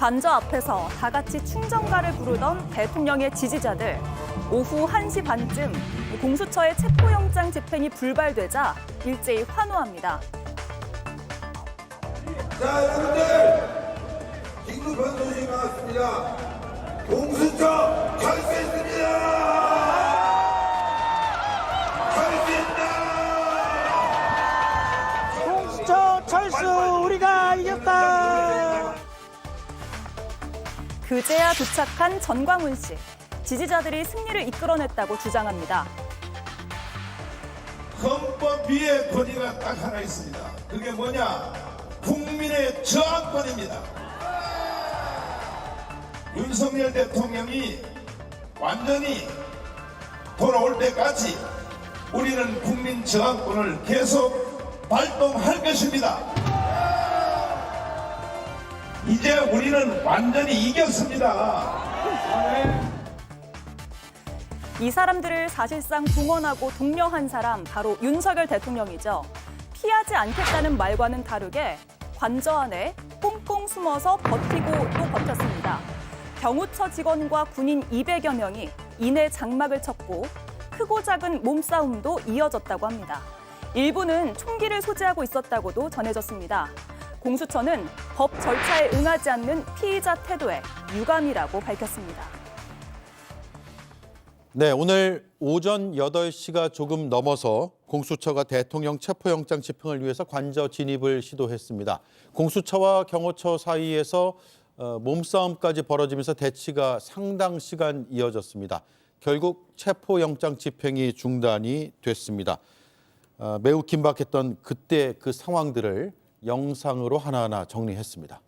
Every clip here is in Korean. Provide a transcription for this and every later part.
관저 앞에서 다 같이 충정가를 부르던 대통령의 지지자들. 오후 1시 반쯤 공수처의 체포영장 집행이 불발되자 일제히 환호합니다. 자, 여러분들, 긴급한 소식이 나왔습니다. 공수처 철수했습니다. 철수했다. 공수처 철수, 우리가 이겼다. 그제야 도착한 전광훈 씨. 지지자들이 승리를 이끌어냈다고 주장합니다. 헌법 위에 권위가 딱 하나 있습니다. 그게 뭐냐? 국민의 저항권입니다. 윤석열 대통령이 완전히 돌아올 때까지 우리는 국민 저항권을 계속 발동할 것입니다. 이제 우리는 완전히 이겼습니다. 이 사람들을 사실상 동원하고 독려한 사람 바로 윤석열 대통령이죠. 피하지 않겠다는 말과는 다르게 관저 안에 꽁꽁 숨어서 버티고 또 버텼습니다. 경호처 직원과 군인 200여 명이 이내 장막을 쳤고 크고 작은 몸싸움도 이어졌다고 합니다. 일부는 총기를 소지하고 있었다고도 전해졌습니다. 공수처는 법 절차에 응하지 않는 피의자 태도에 유감이라고 밝혔습니다. 네, 오늘 오전 8시가 조금 넘어서 공수처가 대통령 체포영장 집행을 위해서 관저 진입을 시도했습니다. 공수처와 경호처 사이에서 몸싸움까지 벌어지면서 대치가 상당 시간 이어졌습니다. 결국 체포영장 집행이 중단이 됐습니다. 매우 긴박했던 그때 그 상황들을 영상으로 하나하나 정리했습니다.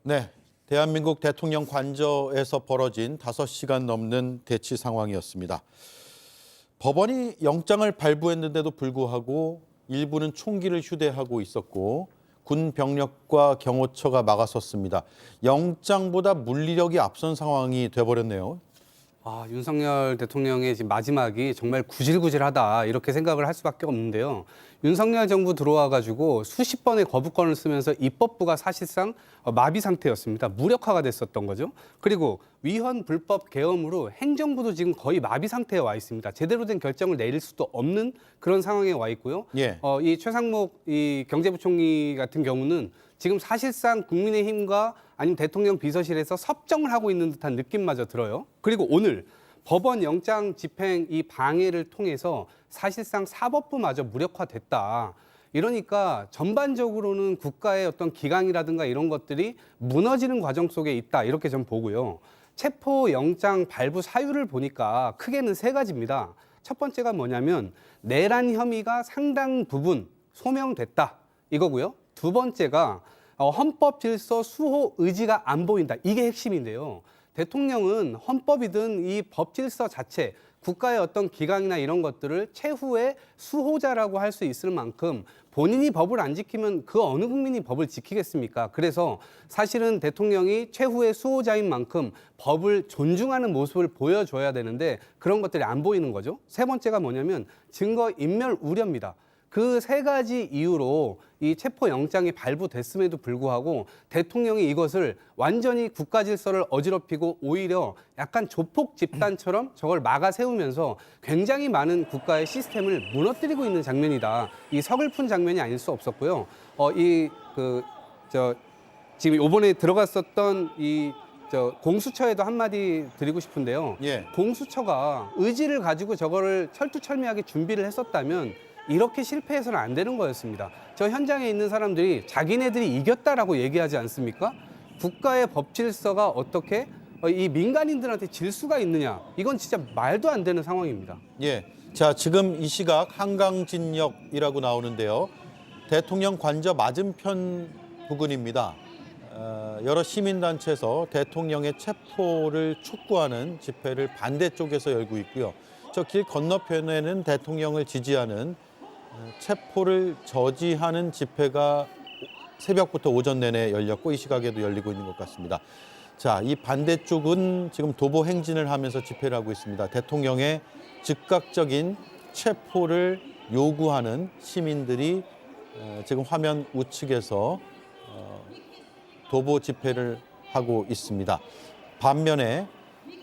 네, 대한민국 대통령 관저에서 벌어진 5시간 넘는 대치 상황이었습니다. 법원이 영장을 발부했는데도 불구하고 일부는 총기를 휴대하고 있었고 군 병력과 경호처가 막아섰습니다. 영장보다 물리력이 앞선 상황이 돼버렸네요. 윤석열 대통령의 지금 마지막이 정말 구질구질하다 이렇게 생각을 할 수밖에 없는데요. 윤석열 정부 들어와가지고 수십 번의 거부권을 쓰면서 입법부가 사실상 마비 상태였습니다. 무력화가 됐었던 거죠. 그리고 위헌 불법 계엄으로 행정부도 지금 거의 마비 상태에 와 있습니다. 제대로 된 결정을 내릴 수도 없는 그런 상황에 와 있고요. 예. 이 최상목 이 경제부총리 같은 경우는 지금 사실상 국민의힘과 아니면 대통령 비서실에서 섭정을 하고 있는 듯한 느낌마저 들어요. 그리고 오늘 법원 영장 집행 이 방해를 통해서 사실상 사법부마저 무력화됐다. 이러니까 전반적으로는 국가의 어떤 기강이라든가 이런 것들이 무너지는 과정 속에 있다. 이렇게 좀 보고요. 체포 영장 발부 사유를 보니까 크게는 3가지입니다. 첫 번째가 뭐냐면 내란 혐의가 상당 부분 소명됐다. 이거고요. 두 번째가 헌법 질서 수호 의지가 안 보인다. 이게 핵심인데요. 대통령은 헌법이든 이 법 질서 자체, 국가의 어떤 기강이나 이런 것들을 최후의 수호자라고 할 수 있을 만큼 본인이 법을 안 지키면 그 어느 국민이 법을 지키겠습니까? 그래서 사실은 대통령이 최후의 수호자인 만큼 법을 존중하는 모습을 보여줘야 되는데 그런 것들이 안 보이는 거죠. 세 번째가 뭐냐면 증거 인멸 우려입니다. 그 세 가지 이유로 이 체포 영장이 발부됐음에도 불구하고 대통령이 이것을 완전히 국가 질서를 어지럽히고 오히려 약간 조폭 집단처럼 저걸 막아 세우면서 굉장히 많은 국가의 시스템을 무너뜨리고 있는 장면이다. 이 서글픈 장면이 아닐 수 없었고요. 지금 이번에 들어갔었던 공수처에도 한마디 드리고 싶은데요. 예. 공수처가 의지를 가지고 저거를 철두철미하게 준비를 했었다면 이렇게 실패해서는 안 되는 거였습니다. 저 현장에 있는 사람들이 자기네들이 이겼다라고 얘기하지 않습니까? 국가의 법 질서가 어떻게 이 민간인들한테 질 수가 있느냐. 이건 진짜 말도 안 되는 상황입니다. 예. 자, 지금 이 시각 한강진역이라고 나오는데요. 대통령 관저 맞은편 부근입니다. 여러 시민단체에서 대통령의 체포를 촉구하는 집회를 반대쪽에서 열고 있고요. 저 길 건너편에는 대통령을 지지하는 체포를 저지하는 집회가 새벽부터 오전 내내 열렸고 이 시각에도 열리고 있는 것 같습니다. 자, 이 반대쪽은 지금 도보 행진을 하면서 집회를 하고 있습니다. 대통령의 즉각적인 체포를 요구하는 시민들이 지금 화면 우측에서 도보 집회를 하고 있습니다. 반면에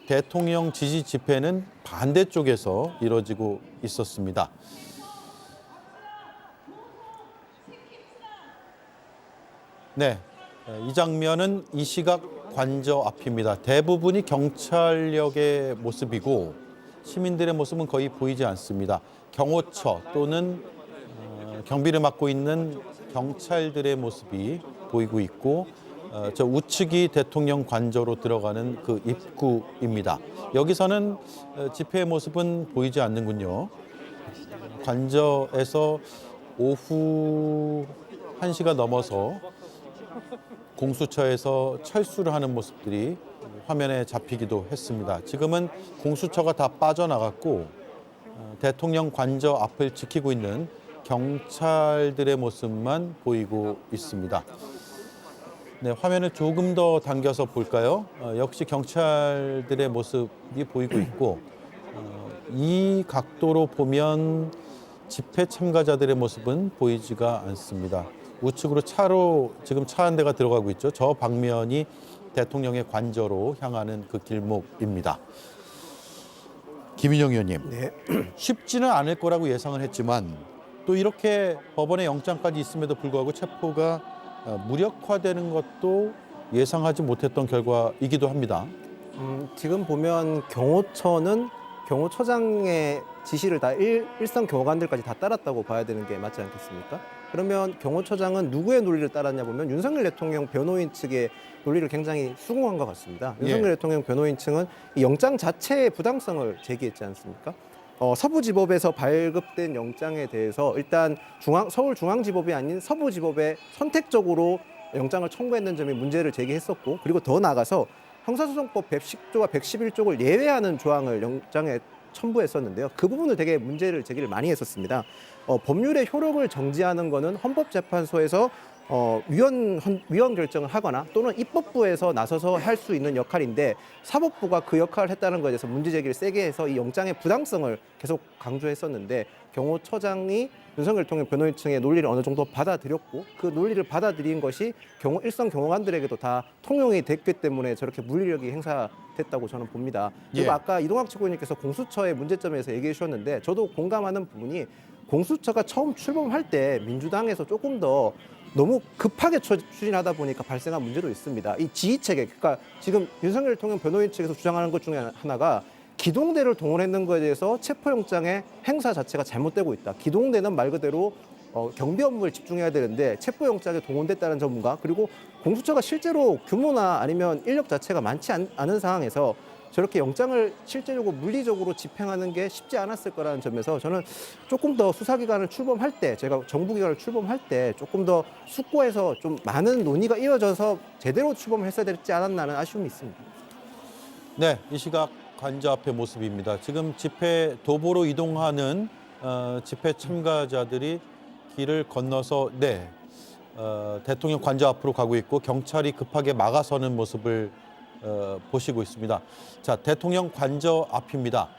대통령 지지 집회는 반대쪽에서 이뤄지고 있었습니다. 네, 이 장면은 이 시각 관저 앞입니다. 대부분이 경찰력의 모습이고 시민들의 모습은 거의 보이지 않습니다. 경호처 또는 경비를 맡고 있는 경찰들의 모습이 보이고 있고 저 우측이 대통령 관저로 들어가는 그 입구입니다. 여기서는 집회의 모습은 보이지 않는군요. 관저에서 오후 1시가 넘어서 공수처에서 철수를 하는 모습들이 화면에 잡히기도 했습니다. 지금은 공수처가 다 빠져나갔고 대통령 관저 앞을 지키고 있는 경찰들의 모습만 보이고 있습니다. 네, 화면을 조금 더 당겨서 볼까요? 역시 경찰들의 모습이 보이고 있고 이 각도로 보면 집회 참가자들의 모습은 보이지가 않습니다. 우측으로 차로 지금 차 한 대가 들어가고 있죠. 저 방면이 대통령의 관저로 향하는 그 길목입니다. 김인영 의원님, 네. 쉽지는 않을 거라고 예상을 했지만 또 이렇게 법원의 영장까지 있음에도 불구하고 체포가 무력화되는 것도 예상하지 못했던 결과이기도 합니다. 지금 보면 경호처는 경호처장의 지시를 다 일선 경호관들까지 다 따랐다고 봐야 되는 게 맞지 않겠습니까? 그러면 경호처장은 누구의 논리를 따랐냐 보면 윤석열 대통령 변호인 측의 논리를 굉장히 수긍한 것 같습니다. 윤석열 대통령 변호인 측은 이 영장 자체의 부당성을 제기했지 않습니까? 서부지법에서 발급된 영장에 대해서 일단 서울중앙지법이 아닌 서부지법에 선택적으로 영장을 청구했는 점이 문제를 제기했었고, 그리고 더 나아가서 형사소송법 110조와 111조를 예외하는 조항을 영장에 첨부했었는데요. 그 부분을 되게 문제를 제기를 많이 했었습니다. 법률의 효력을 정지하는 것은 헌법재판소에서 위헌 결정을 하거나 또는 입법부에서 나서서 할 수 있는 역할인데 사법부가 그 역할을 했다는 것에 대해서 문제 제기를 세게 해서 이 영장의 부당성을 계속 강조했었는데 경호처장이 윤석열 대통령 변호인 측의 논리를 어느 정도 받아들였고 그 논리를 받아들인 것이 일선 경호관들에게도 다 통용이 됐기 때문에 저렇게 물리력이 행사됐다고 저는 봅니다. 그리고 예. 아까 이동학 최고위원님께서 공수처의 문제점에 대해서 얘기해 주셨는데 저도 공감하는 부분이 공수처가 처음 출범할 때 민주당에서 조금 더 너무 급하게 추진하다 보니까 발생한 문제도 있습니다. 이 지휘체계, 그러니까 지금 윤석열 대통령 변호인 측에서 주장하는 것 중에 하나가 기동대를 동원했는 것에 대해서 체포영장의 행사 자체가 잘못되고 있다. 기동대는 말 그대로 경비 업무를 집중해야 되는데 체포영장에 동원됐다는 점과 그리고 공수처가 실제로 규모나 아니면 인력 자체가 많지 않은 상황에서 저렇게 영장을 실제적으로 물리적으로 집행하는 게 쉽지 않았을 거라는 점에서 저는 조금 더 수사기관을 출범할 때, 제가 정부기관을 출범할 때 조금 더 숙고해서 좀 많은 논의가 이어져서 제대로 출범을 했어야 되지 않았나는 아쉬움이 있습니다. 네, 이 시각 관저 앞의 모습입니다. 지금 집회 도보로 이동하는 집회 참가자들이 길을 건너서 대통령 관저 앞으로 가고 있고 경찰이 급하게 막아서는 모습을 보시고 있습니다. 자, 대통령 관저 앞입니다.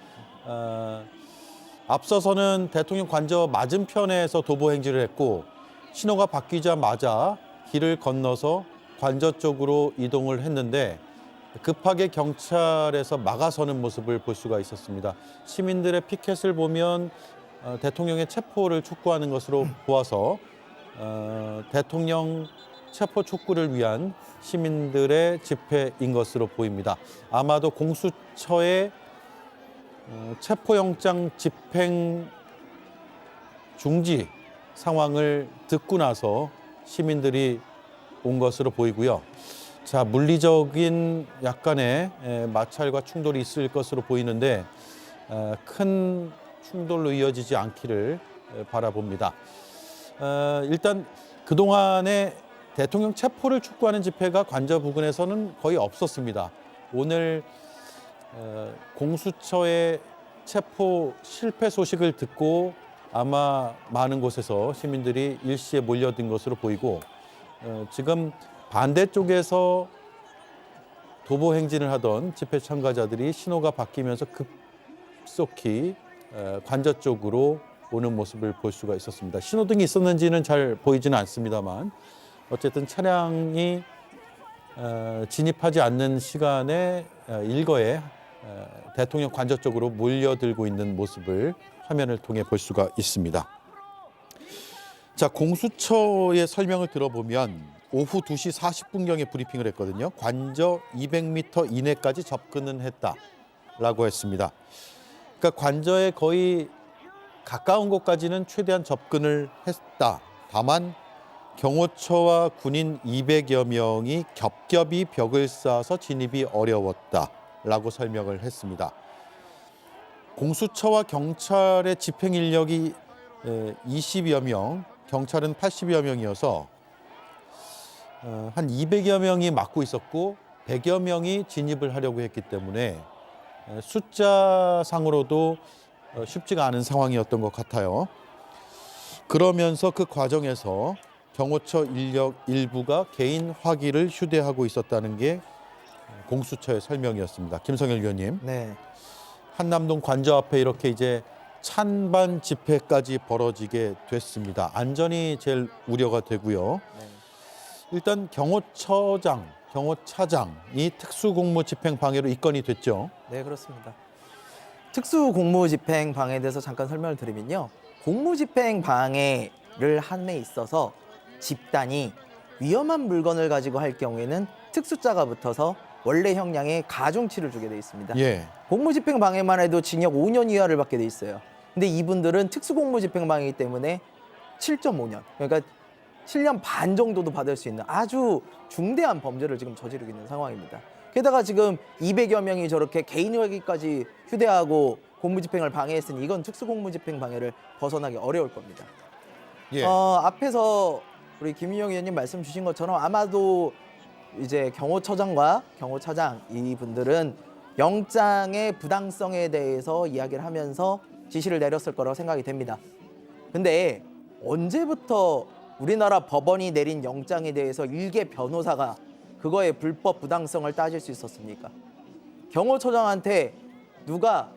앞서서는 대통령 관저 맞은편에서 도보 행진을 했고 신호가 바뀌자마자 길을 건너서 관저 쪽으로 이동을 했는데 급하게 경찰에서 막아서는 모습을 볼 수가 있었습니다. 시민들의 피켓을 보면 대통령의 체포를 촉구하는 것으로 보아서 대통령 체포 촉구를 위한 시민들의 집회인 것으로 보입니다. 아마도 공수처의 체포영장 집행 중지 상황을 듣고 나서 시민들이 온 것으로 보이고요. 자, 물리적인 약간의 마찰과 충돌이 있을 것으로 보이는데 큰 충돌로 이어지지 않기를 바라봅니다. 일단 그동안에 대통령 체포를 촉구하는 집회가 관저 부근에서는 거의 없었습니다. 오늘 공수처의 체포 실패 소식을 듣고 아마 많은 곳에서 시민들이 일시에 몰려든 것으로 보이고 지금 반대쪽에서 도보 행진을 하던 집회 참가자들이 신호가 바뀌면서 급속히 관저 쪽으로 오는 모습을 볼 수가 있었습니다. 신호등이 있었는지는 잘 보이지는 않습니다만 어쨌든 차량이 진입하지 않는 시간에 일거에 대통령 관저 쪽으로 몰려들고 있는 모습을 화면을 통해 볼 수가 있습니다. 자, 공수처의 설명을 들어보면 오후 2시 40분경에 브리핑을 했거든요. 관저 200m 이내까지 접근은 했다라고 했습니다. 그러니까 관저에 거의 가까운 곳까지는 최대한 접근을 했다. 다만 경호처와 군인 200여 명이 겹겹이 벽을 쌓아서 진입이 어려웠다라고 설명을 했습니다. 공수처와 경찰의 집행 인력이 20여 명, 경찰은 80여 명이어서 한 200여 명이 막고 있었고 100여 명이 진입을 하려고 했기 때문에 숫자상으로도 쉽지가 않은 상황이었던 것 같아요. 그러면서 그 과정에서 경호처 인력 일부가 개인 화기를 휴대하고 있었다는 게 공수처의 설명이었습니다. 김성열 위원님. 네. 한남동 관저 앞에 이렇게 이제 찬반 집회까지 벌어지게 됐습니다. 안전이 제일 우려가 되고요. 네. 일단 경호차장이 특수공무 집행 방해로 입건이 됐죠. 네, 그렇습니다. 특수공무집행 방해에 대해서 잠깐 설명을 드리면요. 공무집행 방해를 함에 있어서 집단이 위험한 물건을 가지고 할 경우에는 특수자가 붙어서 원래 형량의 가중치를 주게 돼 있습니다. 예. 공무집행 방해만 해도 징역 5년 이하를 받게 돼 있어요. 근데 이분들은 특수공무집행 방해이기 때문에 7.5년, 그러니까 7년 반 정도도 받을 수 있는 아주 중대한 범죄를 지금 저지르고 있는 상황입니다. 게다가 지금 200여 명이 저렇게 개인 회기까지 휴대하고 공무집행을 방해했으니 이건 특수공무집행 방해를 벗어나기 어려울 겁니다. 예. 앞에서 우리 김윤영 의원님 말씀 주신 것처럼 아마도 이제 경호처장과 경호차장 이분들은 영장의 부당성에 대해서 이야기를 하면서 지시를 내렸을 거라고 생각이 됩니다. 근데 언제부터 우리나라 법원이 내린 영장에 대해서 일개 변호사가 그거의 불법 부당성을 따질 수 있었습니까? 경호처장한테 누가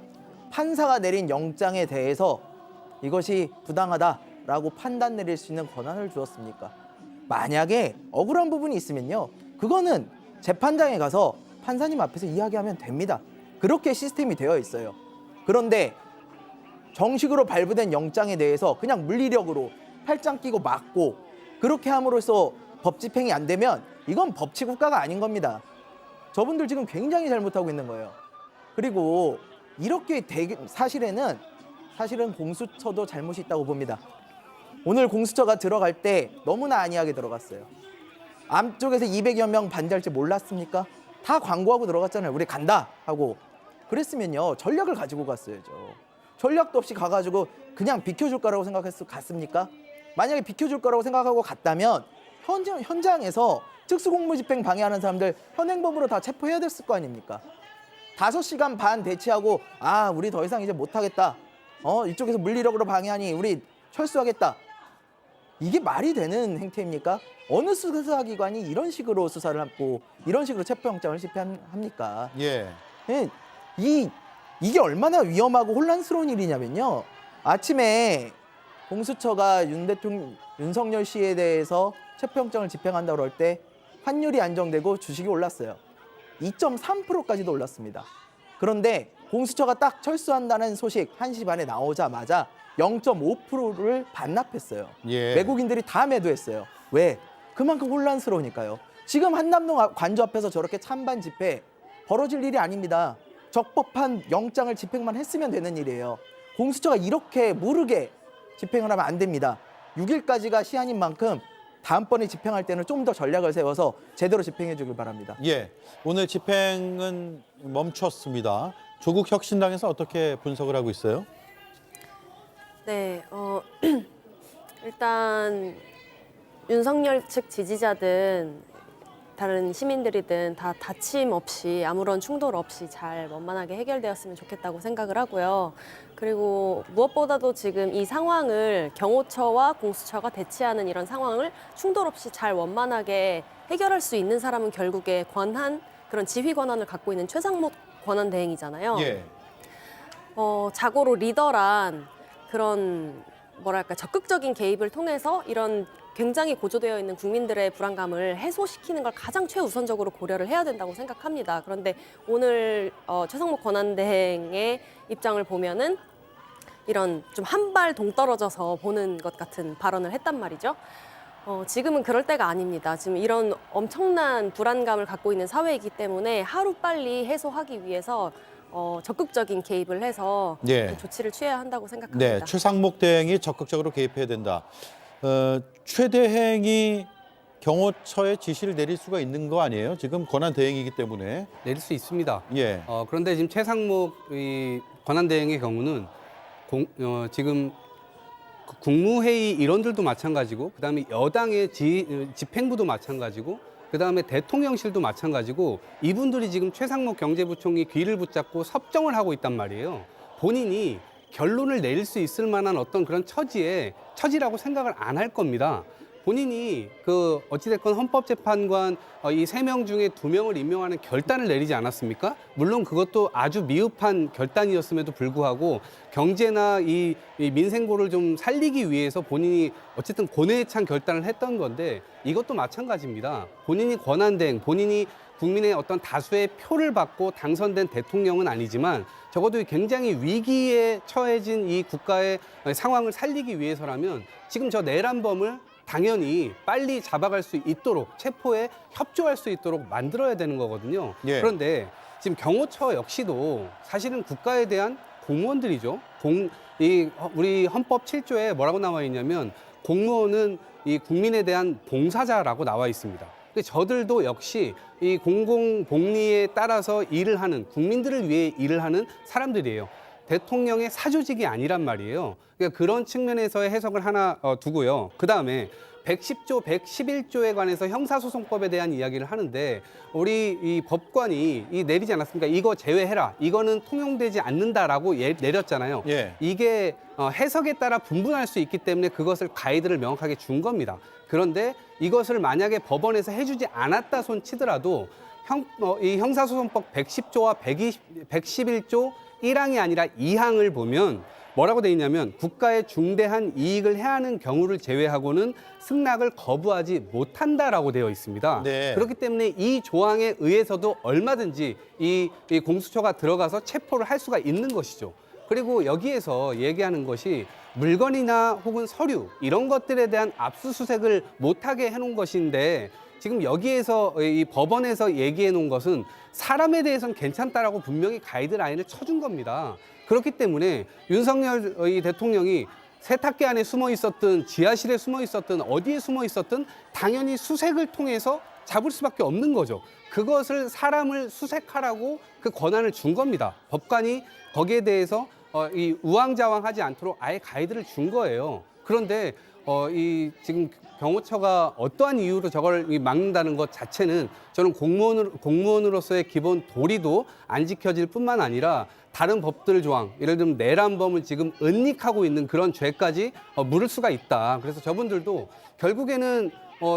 판사가 내린 영장에 대해서 이것이 부당하다라고 판단 내릴 수 있는 권한을 주었습니까? 만약에 억울한 부분이 있으면요, 그거는 재판장에 가서 판사님 앞에서 이야기하면 됩니다. 그렇게 시스템이 되어 있어요. 그런데 정식으로 발부된 영장에 대해서 그냥 물리력으로 팔짱 끼고 막고 그렇게 함으로써 법 집행이 안 되면 이건 법치국가가 아닌 겁니다. 저분들 지금 굉장히 잘못하고 있는 거예요. 그리고 이렇게 사실은 공수처도 잘못이 있다고 봅니다. 오늘 공수처가 들어갈 때 너무나 안이하게 들어갔어요. 앞쪽에서 200여 명 반대할지 몰랐습니까? 다 광고하고 들어갔잖아요. 우리 간다 하고. 그랬으면요, 전략을 가지고 갔어야죠. 전략도 없이 가가지고 그냥 비켜줄 거라고 갔습니까? 만약에 비켜줄 거라고 생각하고 갔다면 현장에서 특수공무집행 방해하는 사람들 현행범으로 다 체포해야 됐을 거 아닙니까? 5시간 반 대치하고 우리 더 이상 이제 못하겠다. 이쪽에서 물리력으로 방해하니 우리 철수하겠다. 이게 말이 되는 행태입니까? 어느 수사기관이 이런 식으로 수사를 하고 이런 식으로 체포영장을 집행합니까? 예. 이게 얼마나 위험하고 혼란스러운 일이냐면요. 아침에 공수처가 윤석열 씨에 대해서 체포영장을 집행한다고 그럴 때 환율이 안정되고 주식이 올랐어요. 2.3%까지도 올랐습니다. 그런데 공수처가 딱 철수한다는 소식 1시 반에 나오자마자 0.5%를 반납했어요. 예. 외국인들이 다 매도했어요. 왜? 그만큼 혼란스러우니까요. 지금 한남동 관저 앞에서 저렇게 찬반 집회 벌어질 일이 아닙니다. 적법한 영장을 집행만 했으면 되는 일이에요. 공수처가 이렇게 무르게 집행을 하면 안 됩니다. 6일까지가 시한인 만큼 다음번에 집행할 때는 좀 더 전략을 세워서 제대로 집행해 주길 바랍니다. 예, 오늘 집행은 멈췄습니다. 조국 혁신당에서 어떻게 분석을 하고 있어요? 네, 일단 윤석열 측 지지자든 다른 시민들이든 다 다침 없이 아무런 충돌 없이 잘 원만하게 해결되었으면 좋겠다고 생각을 하고요. 그리고 무엇보다도 지금 이 상황을 경호처와 공수처가 대치하는 이런 상황을 충돌 없이 잘 원만하게 해결할 수 있는 사람은 결국에 그런 지휘 권한을 갖고 있는 최상목 권한대행이잖아요. 예. 자고로 리더란 그런 뭐랄까 적극적인 개입을 통해서 이런 굉장히 고조되어 있는 국민들의 불안감을 해소시키는 걸 가장 최우선적으로 고려를 해야 된다고 생각합니다. 그런데 오늘 최상목 권한대행의 입장을 보면은 이런 좀 한 발 동떨어져서 보는 것 같은 발언을 했단 말이죠. 지금은 그럴 때가 아닙니다. 지금 이런 엄청난 불안감을 갖고 있는 사회이기 때문에 하루빨리 해소하기 위해서 적극적인 개입을 해서 예. 조치를 취해야 한다고 생각합니다. 네, 최상목 대행이 적극적으로 개입해야 된다. 최 대행이 경호처에 지시를 내릴 수가 있는 거 아니에요? 지금 권한 대행이기 때문에. 내릴 수 있습니다. 예. 그런데 지금 최상목 이 권한대행의 경우는 지금 국무회의 일원들도 마찬가지고 그다음에 여당의 집행부도 마찬가지고 그다음에 대통령실도 마찬가지고 이분들이 지금 최상목 경제부총리 귀를 붙잡고 섭정을 하고 있단 말이에요. 본인이 결론을 내릴 수 있을 만한 어떤 그런 처지라고 생각을 안 할 겁니다. 본인이 어찌됐건 헌법재판관 이 3명 중에 2명을 임명하는 결단을 내리지 않았습니까? 물론 그것도 아주 미흡한 결단이었음에도 불구하고 경제나 이 민생고를 좀 살리기 위해서 본인이 어쨌든 고뇌에 찬 결단을 했던 건데 이것도 마찬가지입니다. 본인이 권한대행, 본인이 국민의 어떤 다수의 표를 받고 당선된 대통령은 아니지만 적어도 굉장히 위기에 처해진 이 국가의 상황을 살리기 위해서라면 지금 저 내란범을 당연히 빨리 잡아갈 수 있도록 체포에 협조할 수 있도록 만들어야 되는 거거든요. 예. 그런데 지금 경호처 역시도 사실은 국가에 대한 공무원들이죠. 우리 헌법 7조에 뭐라고 나와 있냐면 공무원은 이 국민에 대한 봉사자라고 나와 있습니다. 저들도 역시 이 공공복리에 따라서 일을 하는 국민들을 위해 일을 하는 사람들이에요. 대통령의 사조직이 아니란 말이에요. 그러니까 그런 측면에서의 해석을 하나 두고요. 그다음에 110조, 111조에 관해서 형사소송법에 대한 이야기를 하는데 우리 이 법관이 내리지 않았습니까? 이거 제외해라. 이거는 통용되지 않는다라고 내렸잖아요. 예. 이게 해석에 따라 분분할 수 있기 때문에 그것을 가이드를 명확하게 준 겁니다. 그런데 이것을 만약에 법원에서 해주지 않았다 손 치더라도 이 형사소송법 110조와 111조 1항이 아니라 2항을 보면 뭐라고 돼 있냐면 국가의 중대한 이익을 해하는 경우를 제외하고는 승낙을 거부하지 못한다라고 되어 있습니다. 네. 그렇기 때문에 이 조항에 의해서도 얼마든지 이 공수처가 들어가서 체포를 할 수가 있는 것이죠. 그리고 여기에서 얘기하는 것이 물건이나 혹은 서류 이런 것들에 대한 압수수색을 못하게 해놓은 것인데 지금 여기에서 이 법원에서 얘기해 놓은 것은 사람에 대해서는 괜찮다라고 분명히 가이드라인을 쳐준 겁니다. 그렇기 때문에 윤석열 대통령이 세탁기 안에 숨어 있었든 지하실에 숨어 있었든 어디에 숨어 있었든 당연히 수색을 통해서 잡을 수밖에 없는 거죠. 그것을 사람을 수색하라고 그 권한을 준 겁니다. 법관이 거기에 대해서 이 우왕좌왕하지 않도록 아예 가이드를 준 거예요. 그런데 지금 경호처가 어떠한 이유로 저걸 막는다는 것 자체는 저는 공무원으로서의 기본 도리도 안 지켜질 뿐만 아니라 다른 법들 조항, 예를 들면 내란범을 지금 은닉하고 있는 그런 죄까지 물을 수가 있다. 그래서 저분들도 결국에는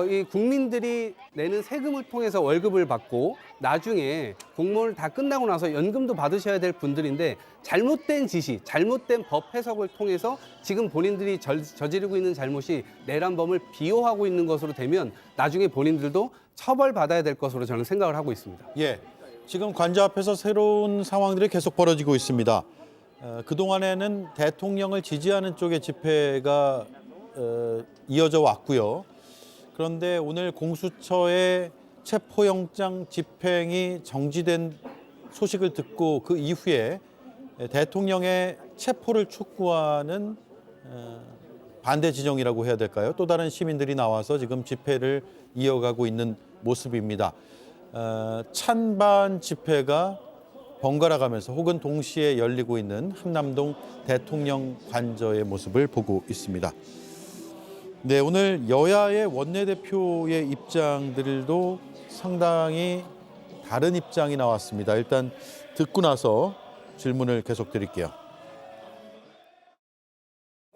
이 국민들이 내는 세금을 통해서 월급을 받고 나중에 공무원을 다 끝나고 나서 연금도 받으셔야 될 분들인데 잘못된 지시, 잘못된 법 해석을 통해서 지금 본인들이 저지르고 있는 잘못이 내란범을 비호하고 있는 것으로 되면 나중에 본인들도 처벌받아야 될 것으로 저는 생각을 하고 있습니다. 예, 지금 관저 앞에서 새로운 상황들이 계속 벌어지고 있습니다. 그동안에는 대통령을 지지하는 쪽의 집회가 이어져 왔고요. 그런데 오늘 공수처의 체포영장 집행이 정지된 소식을 듣고 그 이후에 대통령의 체포를 촉구하는 반대 지정이라고 해야 될까요? 또 다른 시민들이 나와서 지금 집회를 이어가고 있는 모습입니다. 찬반 집회가 번갈아 가면서 혹은 동시에 열리고 있는 한남동 대통령 관저의 모습을 보고 있습니다. 네, 오늘 여야의 원내대표의 입장들도 상당히 다른 입장이 나왔습니다. 일단 듣고 나서 질문을 계속 드릴게요.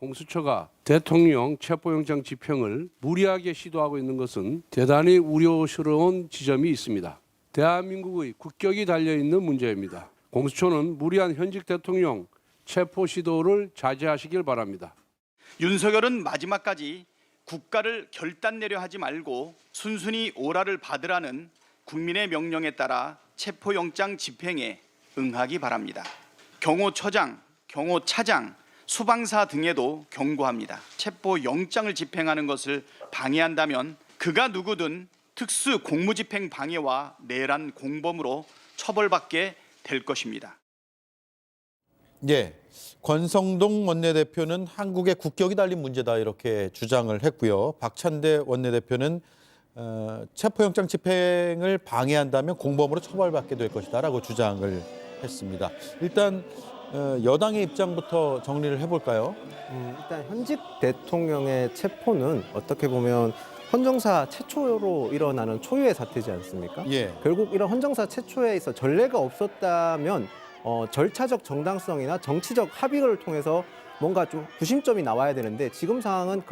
공수처가 대통령 체포영장 집행을 무리하게 시도하고 있는 것은 대단히 우려스러운 지점이 있습니다. 대한민국의 국격이 달려있는 문제입니다. 공수처는 무리한 현직 대통령 체포 시도를 자제하시길 바랍니다. 윤석열은 마지막까지 국가를 결단 내려 하지 말고 순순히 오라를 받으라는 국민의 명령에 따라 체포영장 집행에 응하기 바랍니다. 경호처장, 경호차장, 수방사 등에도 경고합니다. 체포영장을 집행하는 것을 방해한다면 그가 누구든 특수 공무집행 방해와 내란 공범으로 처벌받게 될 것입니다. 예, 권성동 원내대표는 한국의 국격이 달린 문제다 이렇게 주장을 했고요. 박찬대 원내대표는 체포영장 집행을 방해한다면 공범으로 처벌받게 될 것이다라고 주장을 했습니다. 일단 여당의 입장부터 정리를 해볼까요? 일단 현직 대통령의 체포는 어떻게 보면 헌정사 최초로 일어나는 초유의 사태지 않습니까? 예. 결국 이런 헌정사 최초에 있어 전례가 없었다면 절차적 정당성이나 정치적 합의를 통해서 뭔가 좀 구심점이 나와야 되는데 지금 상황은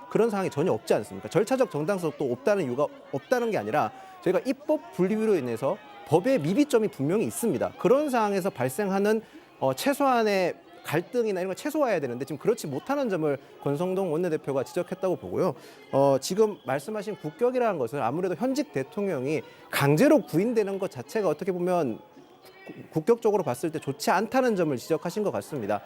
그런 상황이 전혀 없지 않습니까? 절차적 정당성도 없다는 이유가 없다는 게 아니라 저희가 입법 분립으로 인해서 법의 미비점이 분명히 있습니다. 그런 상황에서 발생하는 최소한의 갈등이나 이런 걸 최소화해야 되는데 지금 그렇지 못하는 점을 권성동 원내대표가 지적했다고 보고요. 지금 말씀하신 국격이라는 것은 아무래도 현직 대통령이 강제로 구인되는 것 자체가 어떻게 보면 국격적으로 봤을 때 좋지 않다는 점을 지적하신 것 같습니다.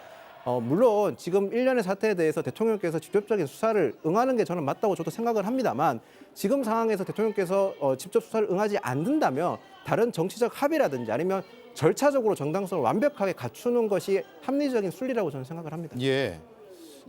물론 지금 일련의 사태에 대해서 대통령께서 직접적인 수사를 응하는 게 저는 맞다고 저도 생각을 합니다만 지금 상황에서 대통령께서 직접 수사를 응하지 않는다면 다른 정치적 합의라든지 아니면 절차적으로 정당성을 완벽하게 갖추는 것이 합리적인 순리라고 저는 생각을 합니다. 예.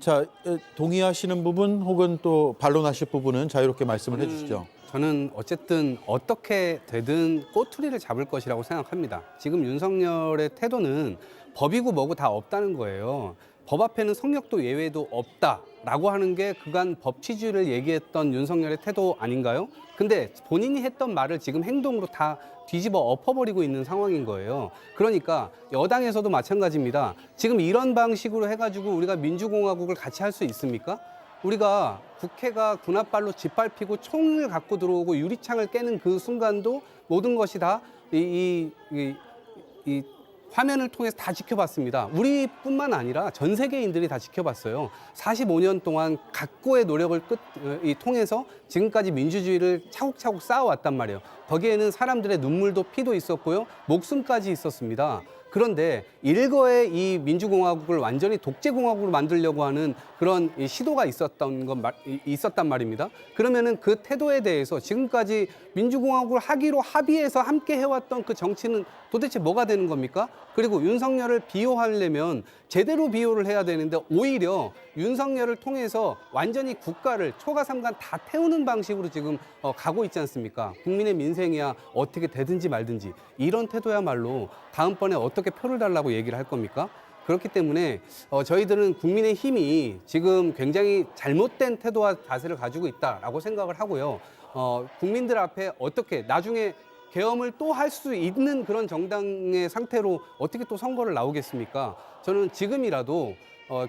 자, 동의하시는 부분 혹은 또 반론하실 부분은 자유롭게 말씀을 해주시죠. 저는 어쨌든 어떻게 되든 꼬투리를 잡을 것이라고 생각합니다. 지금 윤석열의 태도는 법이고 뭐고 다 없다는 거예요. 법 앞에는 성역도 예외도 없다라고 하는 게 그간 법 취지를 얘기했던 윤석열의 태도 아닌가요? 근데 본인이 했던 말을 지금 행동으로 다 뒤집어 엎어버리고 있는 상황인 거예요. 그러니까 여당에서도 마찬가지입니다. 지금 이런 방식으로 해가지고 우리가 민주공화국을 같이 할 수 있습니까? 우리가 국회가 군홧발로 짓밟히고 총을 갖고 들어오고 유리창을 깨는 그 순간도 모든 것이 다 이 화면을 통해서 다 지켜봤습니다. 우리뿐만 아니라 전 세계인들이 다 지켜봤어요. 45년 동안 각고의 노력을 통해서 지금까지 민주주의를 차곡차곡 쌓아왔단 말이에요. 거기에는 사람들의 눈물도 피도 있었고요. 목숨까지 있었습니다. 그런데 일거에 이 민주공화국을 완전히 독재공화국으로 만들려고 하는 그런 시도가 있었단 말입니다. 그러면은 그 태도에 대해서 지금까지 민주공화국을 하기로 합의해서 함께 해왔던 그 정치는 도대체 뭐가 되는 겁니까? 그리고 윤석열을 비호하려면 제대로 비호를 해야 되는데 오히려 윤석열을 통해서 완전히 국가를 초가삼간 다 태우는 방식으로 지금 가고 있지 않습니까? 국민의 민생이야 어떻게 되든지 말든지 이런 태도야말로 다음번에 어떻게 표를 달라고 얘기를 할 겁니까? 그렇기 때문에 저희들은 국민의힘이 지금 굉장히 잘못된 태도와 자세를 가지고 있다라고 생각을 하고요. 국민들 앞에 어떻게 나중에 계엄을 또 할 수 있는 그런 정당의 상태로 어떻게 또 선거를 나오겠습니까? 저는 지금이라도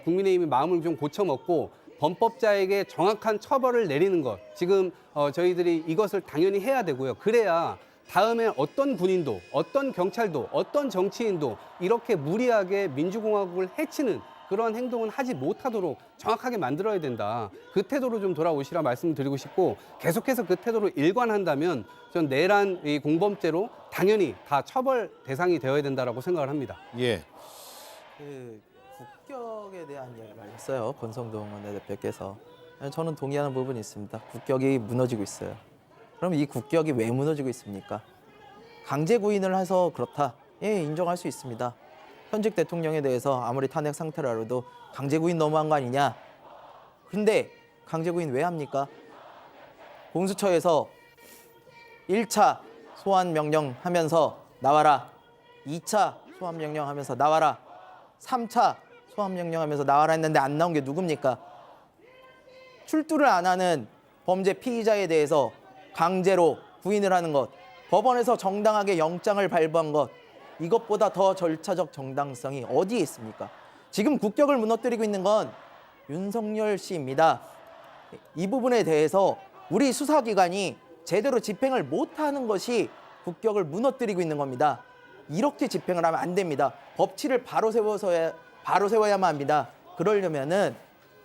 국민의힘이 마음을 좀 고쳐먹고 범법자에게 정확한 처벌을 내리는 것, 지금 저희들이 이것을 당연히 해야 되고요. 그래야 다음에 어떤 군인도, 어떤 경찰도, 어떤 정치인도 이렇게 무리하게 민주공화국을 해치는 그런 행동은 하지 못하도록 정확하게 만들어야 된다. 그 태도로 좀 돌아오시라 말씀드리고 싶고, 계속해서 그 태도로 일관한다면 전 내란 이 공범죄로 당연히 다 처벌 대상이 되어야 된다라고 생각을 합니다. 예. 그 국격에 대한 이야기를 하셨어요. 권성동 원내대표께서. 저는 동의하는 부분이 있습니다. 국격이 무너지고 있어요. 그럼 이 국격이 왜 무너지고 있습니까? 강제 구인을 해서 그렇다. 예, 인정할 수 있습니다. 현직 대통령에 대해서 아무리 탄핵 상태라도 강제 구인 너무한 거 아니냐. 근데 강제 구인 왜 합니까? 공수처에서 1차 소환 명령 하면서 나와라. 2차 소환 명령 하면서 나와라. 3차 소환 명령 하면서 나와라 했는데 안 나온 게 누굽니까? 출두를 안 하는 범죄 피의자에 대해서 강제로 구인을 하는 것, 법원에서 정당하게 영장을 발부한 것, 이것보다 더 절차적 정당성이 어디에 있습니까? 지금 국격을 무너뜨리고 있는 건 윤석열 씨입니다. 이 부분에 대해서 우리 수사기관이 제대로 집행을 못하는 것이 국격을 무너뜨리고 있는 겁니다. 이렇게 집행을 하면 안 됩니다. 법치를 바로 세워야만 합니다. 그러려면은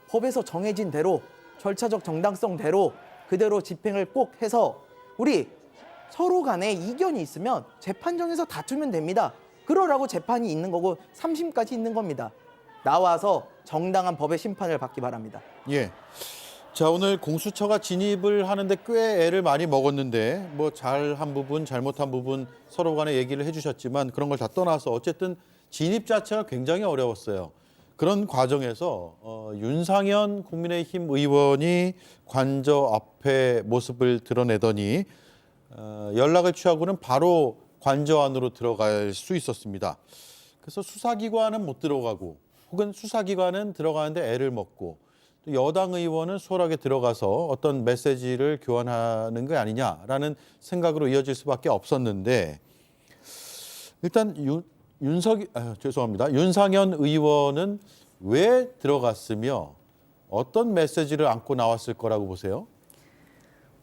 법에서 정해진 대로 절차적 정당성대로 그대로 집행을 꼭 해서 우리 서로 간에 이견이 있으면 재판정에서 다투면 됩니다. 그러라고 재판이 있는 거고 3심까지 있는 겁니다. 나와서 정당한 법의 심판을 받기 바랍니다. 예. 자, 오늘 공수처가 진입을 하는데 꽤 애를 많이 먹었는데 뭐 잘한 부분, 잘못한 부분 서로 간에 얘기를 해주셨지만 그런 걸 다 떠나서 어쨌든 진입 자체가 굉장히 어려웠어요. 그런 과정에서 윤상현 국민의힘 의원이 관저 앞에 모습을 드러내더니 연락을 취하고는 바로 관저 안으로 들어갈 수 있었습니다. 그래서 수사기관은 못 들어가고 혹은 수사기관은 들어가는데 애를 먹고 또 여당 의원은 수월하게 들어가서 어떤 메시지를 교환하는 게 아니냐라는 생각으로 이어질 수밖에 없었는데 일단 윤상현 의원은 왜 들어갔으며 어떤 메시지를 안고 나왔을 거라고 보세요?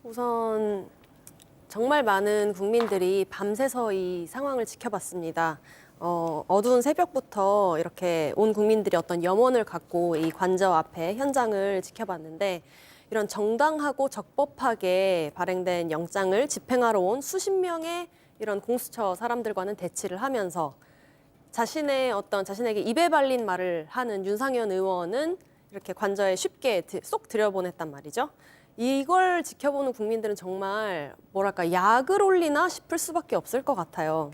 우선 정말 많은 국민들이 밤새서 이 상황을 지켜봤습니다. 어두운 새벽부터 이렇게 온 국민들이 어떤 염원을 갖고 이 관저 앞에 현장을 지켜봤는데 이런 정당하고 적법하게 발행된 영장을 집행하러 온 수십 명의 이런 공수처 사람들과는 대치를 하면서 자신에게 입에 발린 말을 하는 윤상현 의원은 이렇게 관저에 쉽게 쏙 들여보냈단 말이죠. 이걸 지켜보는 국민들은 정말 뭐랄까 약을 올리나 싶을 수밖에 없을 것 같아요.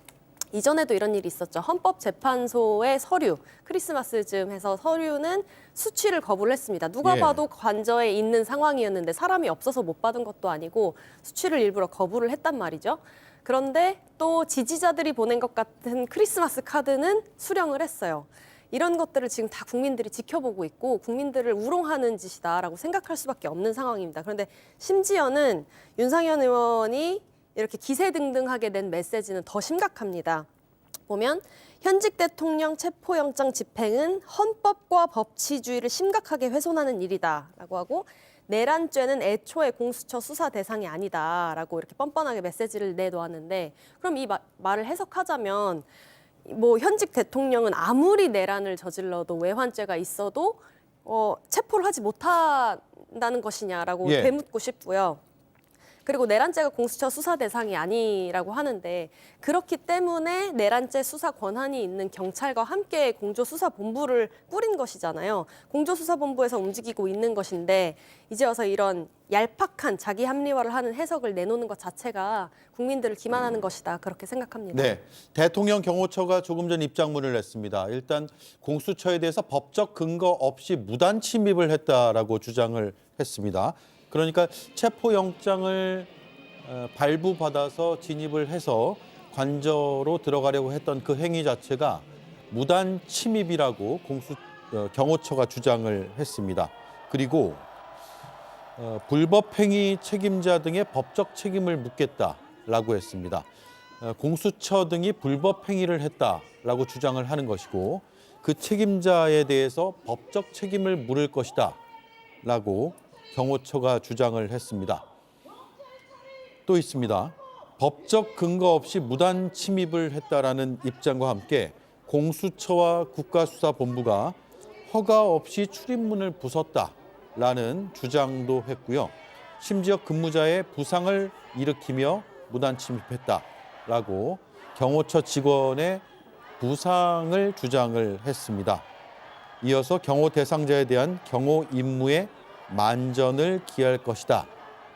이전에도 이런 일이 있었죠. 헌법재판소의 서류, 크리스마스쯤 해서 서류는 수취를 거부를 했습니다. 누가 봐도 관저에 있는 상황이었는데 사람이 없어서 못 받은 것도 아니고 수취를 일부러 거부를 했단 말이죠. 그런데 또 지지자들이 보낸 것 같은 크리스마스 카드는 수령을 했어요. 이런 것들을 지금 다 국민들이 지켜보고 있고 국민들을 우롱하는 짓이다라고 생각할 수밖에 없는 상황입니다. 그런데 심지어는 윤상현 의원이 이렇게 기세등등하게 낸 메시지는 더 심각합니다. 보면 현직 대통령 체포영장 집행은 헌법과 법치주의를 심각하게 훼손하는 일이다라고 하고 내란죄는 애초에 공수처 수사 대상이 아니다라고 이렇게 뻔뻔하게 메시지를 내놓았는데 그럼 이 말을 해석하자면 뭐 현직 대통령은 아무리 내란을 저질러도 외환죄가 있어도 체포를 하지 못한다는 것이냐라고 되묻고 싶고요. 그리고 내란죄가 공수처 수사 대상이 아니라고 하는데 그렇기 때문에 내란죄 수사 권한이 있는 경찰과 함께 공조수사본부를 꾸린 것이잖아요. 공조수사본부에서 움직이고 있는 것인데 이제 와서 이런 얄팍한 자기 합리화를 하는 해석을 내놓는 것 자체가 국민들을 기만하는 것이다. 그렇게 생각합니다. 네, 대통령 경호처가 조금 전 입장문을 냈습니다. 일단 공수처에 대해서 법적 근거 없이 무단 침입을 했다라고 주장을 했습니다. 그러니까 체포영장을 발부받아서 진입을 해서 관저로 들어가려고 했던 그 행위 자체가 무단 침입이라고 경호처가 주장을 했습니다. 그리고 불법 행위 책임자 등의 법적 책임을 묻겠다라고 했습니다. 공수처 등이 불법 행위를 했다라고 주장을 하는 것이고 그 책임자에 대해서 법적 책임을 물을 것이다. 라고 경호처가 주장을 했습니다. 또 있습니다. 법적 근거 없이 무단 침입을 했다라는 입장과 함께 공수처와 국가수사본부가 허가 없이 출입문을 부쉈다라는 주장도 했고요. 심지어 근무자의 부상을 일으키며 무단 침입했다라고 경호처 직원의 부상을 주장을 했습니다. 이어서 경호 대상자에 대한 경호 임무의 만전을 기할 것이다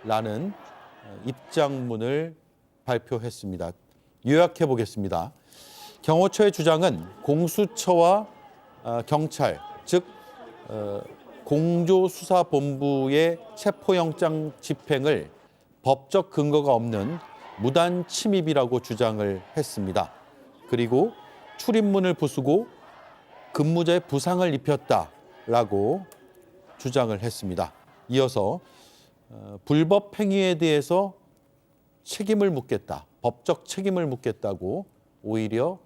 라는 입장문을 발표했습니다. 요약해 보겠습니다. 경호처의 주장은 공수처와 경찰, 즉 공조수사본부의 체포영장 집행을 법적 근거가 없는 무단 침입이라고 주장을 했습니다. 그리고 출입문을 부수고 근무자의 부상을 입혔다라고 주장을 했습니다. 이어서 불법 행위에 대해서 책임을 묻겠다, 법적 책임을 묻겠다고 오히려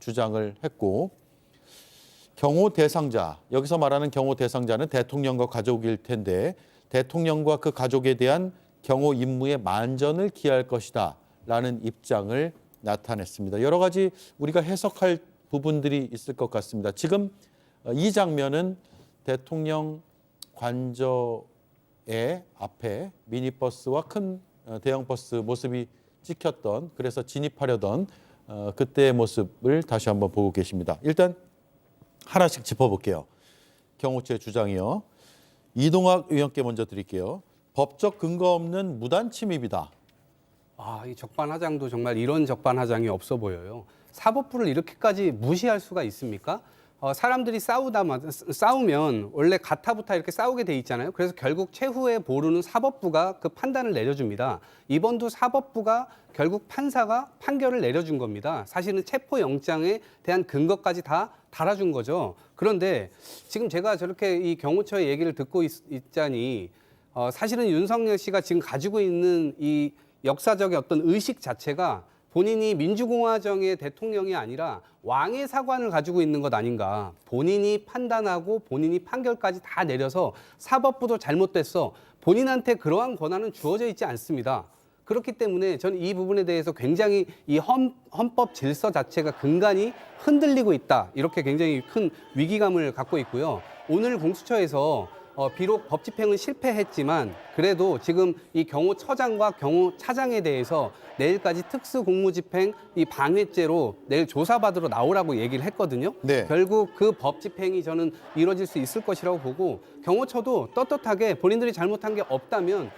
주장을 했고, 경호 대상자, 여기서 말하는 경호 대상자는 대통령과 가족일 텐데 대통령과 그 가족에 대한 경호 임무의 만전을 기할 것이다 라는 입장을 나타냈습니다. 여러 가지 우리가 해석할 부분들이 있을 것 같습니다. 지금 이 장면은 대통령 관저의 앞에 미니버스와 큰 대형 버스 모습이 찍혔던, 그래서 진입하려던 그때의 모습을 다시 한번 보고 계십니다. 일단 하나씩 짚어볼게요. 경호처의 주장이요. 이동학 의원께 먼저 드릴게요. 법적 근거 없는 무단 침입이다. 이 적반하장도 정말 이런 적반하장이 없어 보여요. 사법부를 이렇게까지 무시할 수가 있습니까? 사람들이 싸우면 원래 가타부타 이렇게 싸우게 돼 있잖아요. 그래서 결국 최후의 보루는 사법부가 그 판단을 내려줍니다. 이번도 사법부가 결국 판사가 판결을 내려준 겁니다. 사실은 체포영장에 대한 근거까지 다 달아준 거죠. 그런데 지금 제가 저렇게 이 경호처의 얘기를 듣고 있자니 사실은 윤석열 씨가 지금 가지고 있는 이 역사적인 어떤 의식 자체가 본인이 민주공화정의 대통령이 아니라 왕의 사관을 가지고 있는 것 아닌가. 본인이 판단하고 본인이 판결까지 다 내려서 사법부도 잘못됐어. 본인한테 그러한 권한은 주어져 있지 않습니다. 그렇기 때문에 저는 이 부분에 대해서 굉장히 이 헌법 질서 자체가 근간이 흔들리고 있다. 이렇게 굉장히 큰 위기감을 갖고 있고요. 오늘 공수처에서 비록 법 집행은 실패했지만 그래도 지금 이 경호처장과 경호차장에 대해서 내일까지 특수공무집행 이 방해죄로 내일 조사받으러 나오라고 얘기를 했거든요. 네. 결국 그 법 집행이 저는 이루어질 수 있을 것이라고 보고 경호처도 떳떳하게 본인들이 잘못한 게 없다면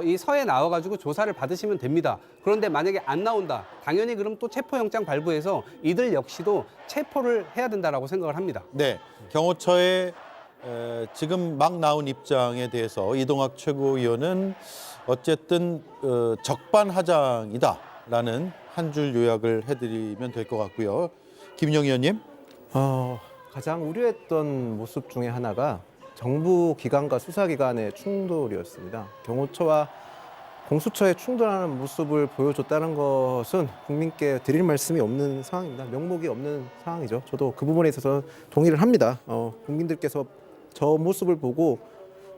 이 서에 나와가지고 조사를 받으시면 됩니다. 그런데 만약에 안 나온다. 당연히 그럼 또 체포영장 발부해서 이들 역시도 체포를 해야 된다라고 생각을 합니다. 네, 경호처의 지금 막 나온 입장에 대해서 이동학 최고위원은 어쨌든 적반하장이다라는 한 줄 요약을 해드리면 될 것 같고요. 김영 의원님. 가장 우려했던 모습 중에 하나가 정부 기관과 수사기관의 충돌이었습니다. 경호처와 공수처의 충돌하는 모습을 보여줬다는 것은 국민께 드릴 말씀이 없는 상황입니다. 명목이 없는 상황이죠. 저도 그 부분에 있어서 동의를 합니다. 국민들께서 저 모습을 보고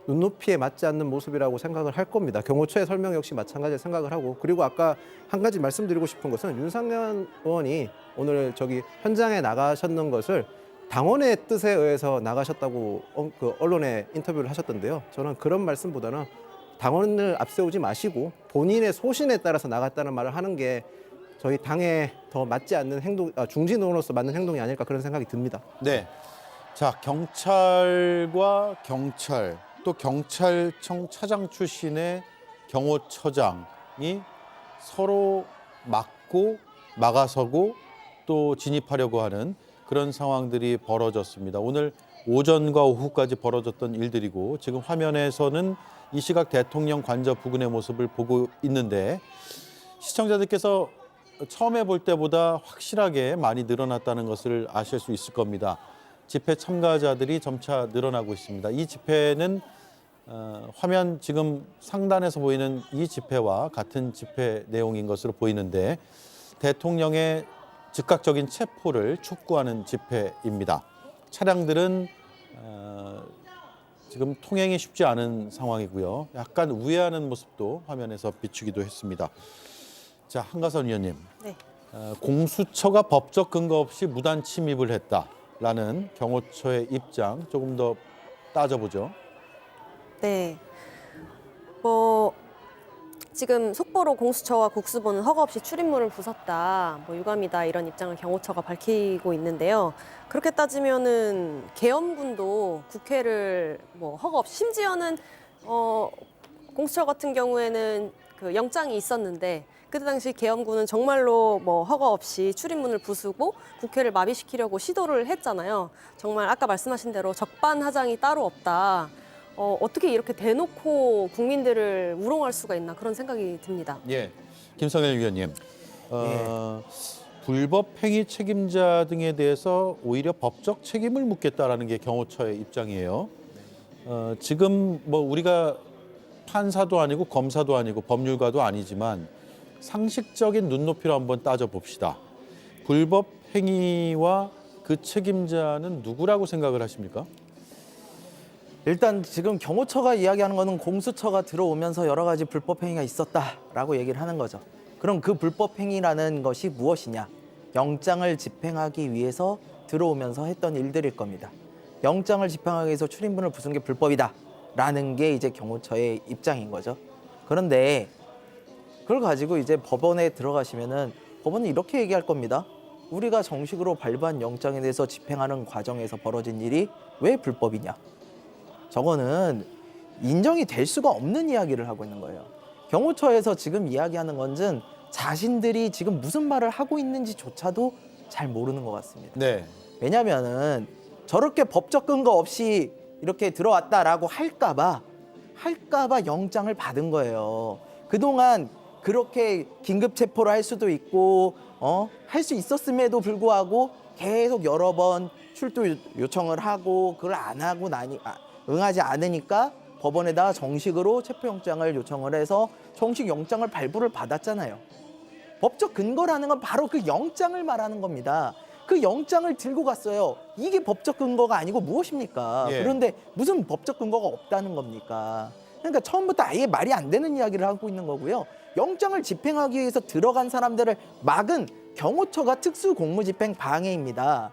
눈높이에 맞지 않는 모습이라고 생각을 할 겁니다. 경호처의 설명 역시 마찬가지로 생각을 하고, 그리고 아까 한 가지 말씀드리고 싶은 것은 윤상현 의원이 오늘 저기 현장에 나가셨는 것을 당원의 뜻에 의해서 나가셨다고 그 언론에 인터뷰를 하셨던데요. 저는 그런 말씀보다는 당원을 앞세우지 마시고 본인의 소신에 따라서 나갔다는 말을 하는 게 저희 당에 더 맞지 않는 행동, 중진으로서 맞는 행동이 아닐까 그런 생각이 듭니다. 네. 자, 경찰과 경찰, 또 경찰청 차장 출신의 경호처장이 서로 막고 막아서고 또 진입하려고 하는 그런 상황들이 벌어졌습니다. 오늘 오전과 오후까지 벌어졌던 일들이고, 지금 화면에서는 이 시각 대통령 관저 부근의 모습을 보고 있는데, 시청자들께서 처음에 볼 때보다 확실하게 많이 늘어났다는 것을 아실 수 있을 겁니다. 집회 참가자들이 점차 늘어나고 있습니다. 이 집회는 화면 지금 상단에서 보이는 이 집회와 같은 집회 내용인 것으로 보이는데, 대통령의 즉각적인 체포를 촉구하는 집회입니다. 차량들은 지금 통행이 쉽지 않은 상황이고요. 약간 우회하는 모습도 화면에서 비추기도 했습니다. 자, 한가선 의원님. 네. 공수처가 법적 근거 없이 무단 침입을 했다라는 경호처의 입장 조금 더 따져보죠. 네. 지금 속보로 공수처와 국수본은 허가 없이 출입문을 부쉈다, 유감이다 이런 입장을 경호처가 밝히고 있는데요. 그렇게 따지면은 계엄군도 국회를 허가 없이, 심지어는 공수처 같은 경우에는 그 영장이 있었는데 그때 당시 계엄군은 정말로 허가 없이 출입문을 부수고 국회를 마비시키려고 시도를 했잖아요. 정말 아까 말씀하신 대로 적반하장이 따로 없다. 어떻게 이렇게 대놓고 국민들을 우롱할 수가 있나 그런 생각이 듭니다. 예, 김성일 위원님. 불법 행위 책임자 등에 대해서 오히려 법적 책임을 묻겠다라는 게 경호처의 입장이에요. 지금 우리가 판사도 아니고 검사도 아니고 법률가도 아니지만 상식적인 눈높이로 한번 따져봅시다. 불법 행위와 그 책임자는 누구라고 생각을 하십니까? 일단 지금 경호처가 이야기하는 거는 공수처가 들어오면서 여러 가지 불법 행위가 있었다라고 얘기를 하는 거죠. 그럼 그 불법 행위라는 것이 무엇이냐? 영장을 집행하기 위해서 들어오면서 했던 일들일 겁니다. 영장을 집행하기 위해서 출입문을 부순 게 불법이다라는 게 이제 경호처의 입장인 거죠. 그런데 그걸 가지고 이제 법원에 들어가시면은 법원은 이렇게 얘기할 겁니다. 우리가 정식으로 발부한 영장에 대해서 집행하는 과정에서 벌어진 일이 왜 불법이냐? 저거는 인정이 될 수가 없는 이야기를 하고 있는 거예요. 경호처에서 지금 이야기하는 것은 자신들이 지금 무슨 말을 하고 있는지조차도 잘 모르는 것 같습니다. 네. 왜냐면은 저렇게 법적 근거 없이 이렇게 들어왔다라고 할까봐 영장을 받은 거예요. 그동안 그렇게 긴급 체포를 할 수도 있고 할 수 있었음에도 불구하고 계속 여러 번 출두 요청을 하고 그걸 안 하고 응하지 않으니까 법원에다가 정식으로 체포영장을 요청을 해서 정식 영장을 발부를 받았잖아요. 법적 근거라는 건 바로 그 영장을 말하는 겁니다. 그 영장을 들고 갔어요. 이게 법적 근거가 아니고 무엇입니까? 예. 그런데 무슨 법적 근거가 없다는 겁니까? 그러니까 처음부터 아예 말이 안 되는 이야기를 하고 있는 거고요. 영장을 집행하기 위해서 들어간 사람들을 막은 경호처가 특수공무집행 방해입니다.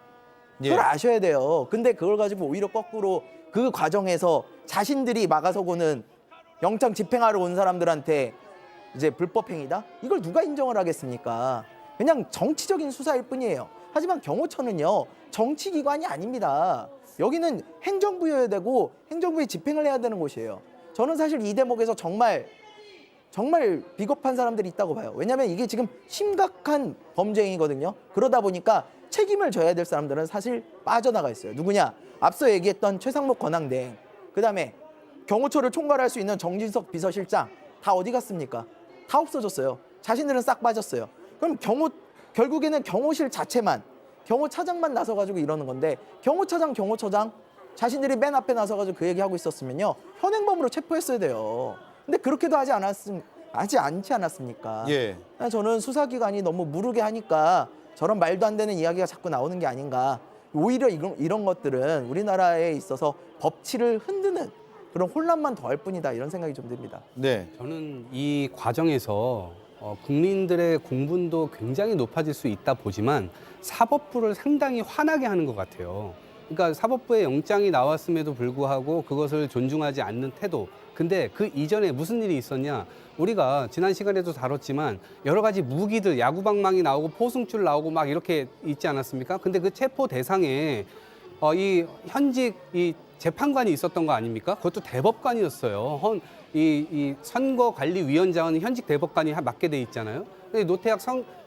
그걸 아셔야 돼요. 근데 그걸 가지고 오히려 거꾸로 그 과정에서 자신들이 막아서고는 영장 집행하러 온 사람들한테 이제 불법행위다? 이걸 누가 인정을 하겠습니까? 그냥 정치적인 수사일 뿐이에요. 하지만 경호처는요, 정치기관이 아닙니다. 여기는 행정부여야 되고 행정부에 집행을 해야 되는 곳이에요. 저는 사실 이 대목에서 정말 비겁한 사람들이 있다고 봐요. 왜냐하면 이게 지금 심각한 범죄행위거든요. 그러다 보니까 책임을 져야 될 사람들은 사실 빠져나가 있어요. 누구냐? 앞서 얘기했던 최상목 권한대행, 그다음에 경호처를 총괄할 수 있는 정진석 비서실장 다 어디 갔습니까? 다 없어졌어요. 자신들은 싹 빠졌어요. 그럼 결국에는 경호실 자체만, 경호차장만 나서가지고 이러는 건데 경호처장 자신들이 맨 앞에 나서가지고 그 얘기하고 있었으면요 현행범으로 체포했어야 돼요. 근데 그렇게도 하지 않지 않았습니까? 예. 저는 수사기관이 너무 무르게 하니까 저런 말도 안 되는 이야기가 자꾸 나오는 게 아닌가. 오히려 이런 것들은 우리나라에 있어서 법치를 흔드는 그런 혼란만 더할 뿐이다, 이런 생각이 좀 듭니다. 네. 저는 이 과정에서 국민들의 공분도 굉장히 높아질 수 있다 보지만 사법부를 상당히 화나게 하는 것 같아요. 그러니까 사법부의 영장이 나왔음에도 불구하고 그것을 존중하지 않는 태도. 근데 그 이전에 무슨 일이 있었냐? 우리가 지난 시간에도 다뤘지만 여러 가지 무기들, 야구방망이 나오고 포승줄 나오고 막 이렇게 있지 않았습니까? 근데 그 체포 대상에 이 현직 이 재판관이 있었던 거 아닙니까? 그것도 대법관이었어요. 이 선거관리위원장은 현직 대법관이 맡게 돼 있잖아요. 근데 노태학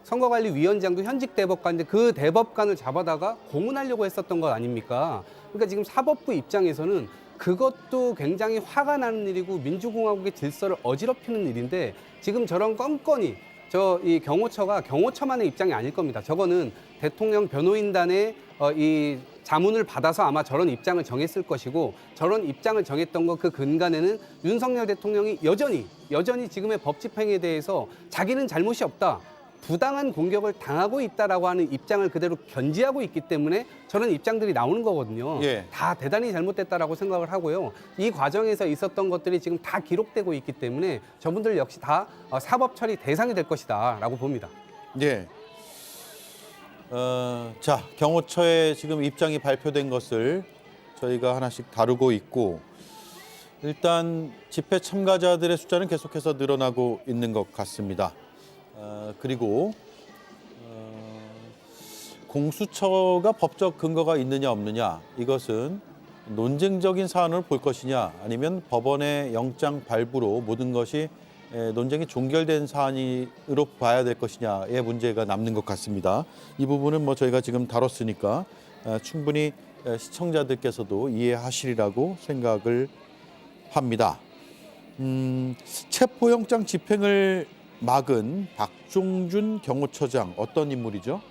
선거관리위원장도 현직 대법관인데 그 대법관을 잡아다가 고문하려고 했었던 것 아닙니까? 그러니까 지금 사법부 입장에서는 그것도 굉장히 화가 나는 일이고 민주공화국의 질서를 어지럽히는 일인데 지금 저런 껌껌이 이 경호처가 경호처만의 입장이 아닐 겁니다. 저거는 대통령 변호인단의 이 자문을 받아서 아마 저런 입장을 정했을 것이고 저런 입장을 정했던 것 그 근간에는 윤석열 대통령이 여전히 지금의 법 집행에 대해서 자기는 잘못이 없다. 부당한 공격을 당하고 있다라고 하는 입장을 그대로 견지하고 있기 때문에 저런 입장들이 나오는 거거든요. 예. 다 대단히 잘못됐다라고 생각을 하고요. 이 과정에서 있었던 것들이 지금 다 기록되고 있기 때문에 저분들 역시 다 사법 처리 대상이 될 것이다라고 봅니다. 예. 자, 경호처의 지금 입장이 발표된 것을 저희가 하나씩 다루고 있고, 일단 집회 참가자들의 숫자는 계속해서 늘어나고 있는 것 같습니다. 그리고 공수처가 법적 근거가 있느냐 없느냐, 이것은 논쟁적인 사안을 볼 것이냐, 아니면 법원의 영장 발부로 모든 것이 논쟁이 종결된 사안으로 봐야 될 것이냐의 문제가 남는 것 같습니다. 이 부분은 뭐 저희가 지금 다뤘으니까 충분히 시청자들께서도 이해하시리라고 생각을 합니다. 체포영장 집행을 막은 박종준 경호처장, 어떤 인물이죠?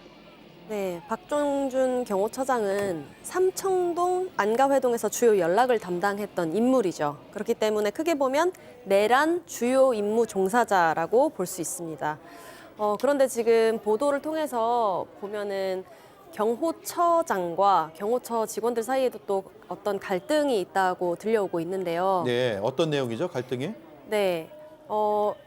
네, 박종준 경호처장은 삼청동 안가회동에서 주요 연락을 담당했던 인물이죠. 그렇기 때문에 크게 보면 내란 주요 임무 종사자라고 볼 수 있습니다. 그런데 지금 보도를 통해서 보면은 경호처장과 경호처 직원들 사이에도 또 어떤 갈등이 있다고 들려오고 있는데요. 네, 어떤 내용이죠, 갈등이? 네.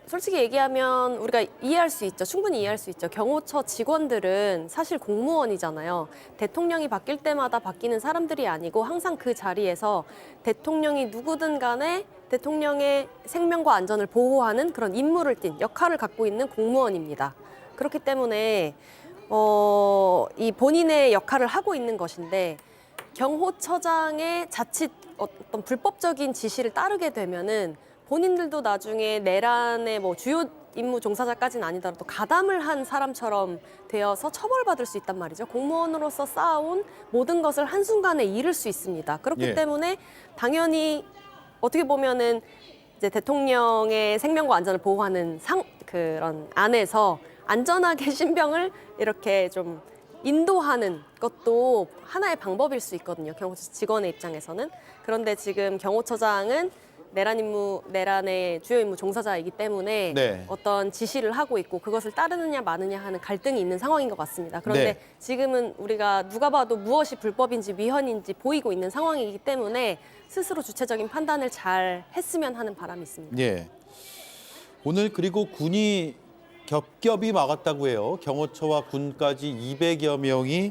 솔직히 얘기하면 우리가 이해할 수 있죠. 충분히 이해할 수 있죠. 경호처 직원들은 사실 공무원이잖아요. 대통령이 바뀔 때마다 바뀌는 사람들이 아니고 항상 그 자리에서 대통령이 누구든 간에 대통령의 생명과 안전을 보호하는 그런 임무를 띈 역할을 갖고 있는 공무원입니다. 그렇기 때문에 이 본인의 역할을 하고 있는 것인데, 경호처장의 자칫 어떤 불법적인 지시를 따르게 되면은 본인들도 나중에 내란의 뭐 주요 임무 종사자까지는 아니더라도 가담을 한 사람처럼 되어서 처벌받을 수 있단 말이죠. 공무원으로서 쌓아온 모든 것을 한순간에 잃을 수 있습니다. 그렇기 예. 때문에 당연히 어떻게 보면은 이제 대통령의 생명과 안전을 보호하는 그런 안에서 안전하게 신병을 이렇게 좀 인도하는 것도 하나의 방법일 수 있거든요. 경호처 직원의 입장에서는. 그런데 지금 경호처장은 내란의 주요 임무 종사자이기 때문에 네. 어떤 지시를 하고 있고 그것을 따르느냐 마느냐 하는 갈등이 있는 상황인 것 같습니다. 그런데 네. 지금은 우리가 누가 봐도 무엇이 불법인지 위헌인지 보이고 있는 상황이기 때문에 스스로 주체적인 판단을 잘 했으면 하는 바람이 있습니다. 예. 오늘 그리고 군이 겹겹이 막았다고 해요. 경호처와 군까지 200여 명이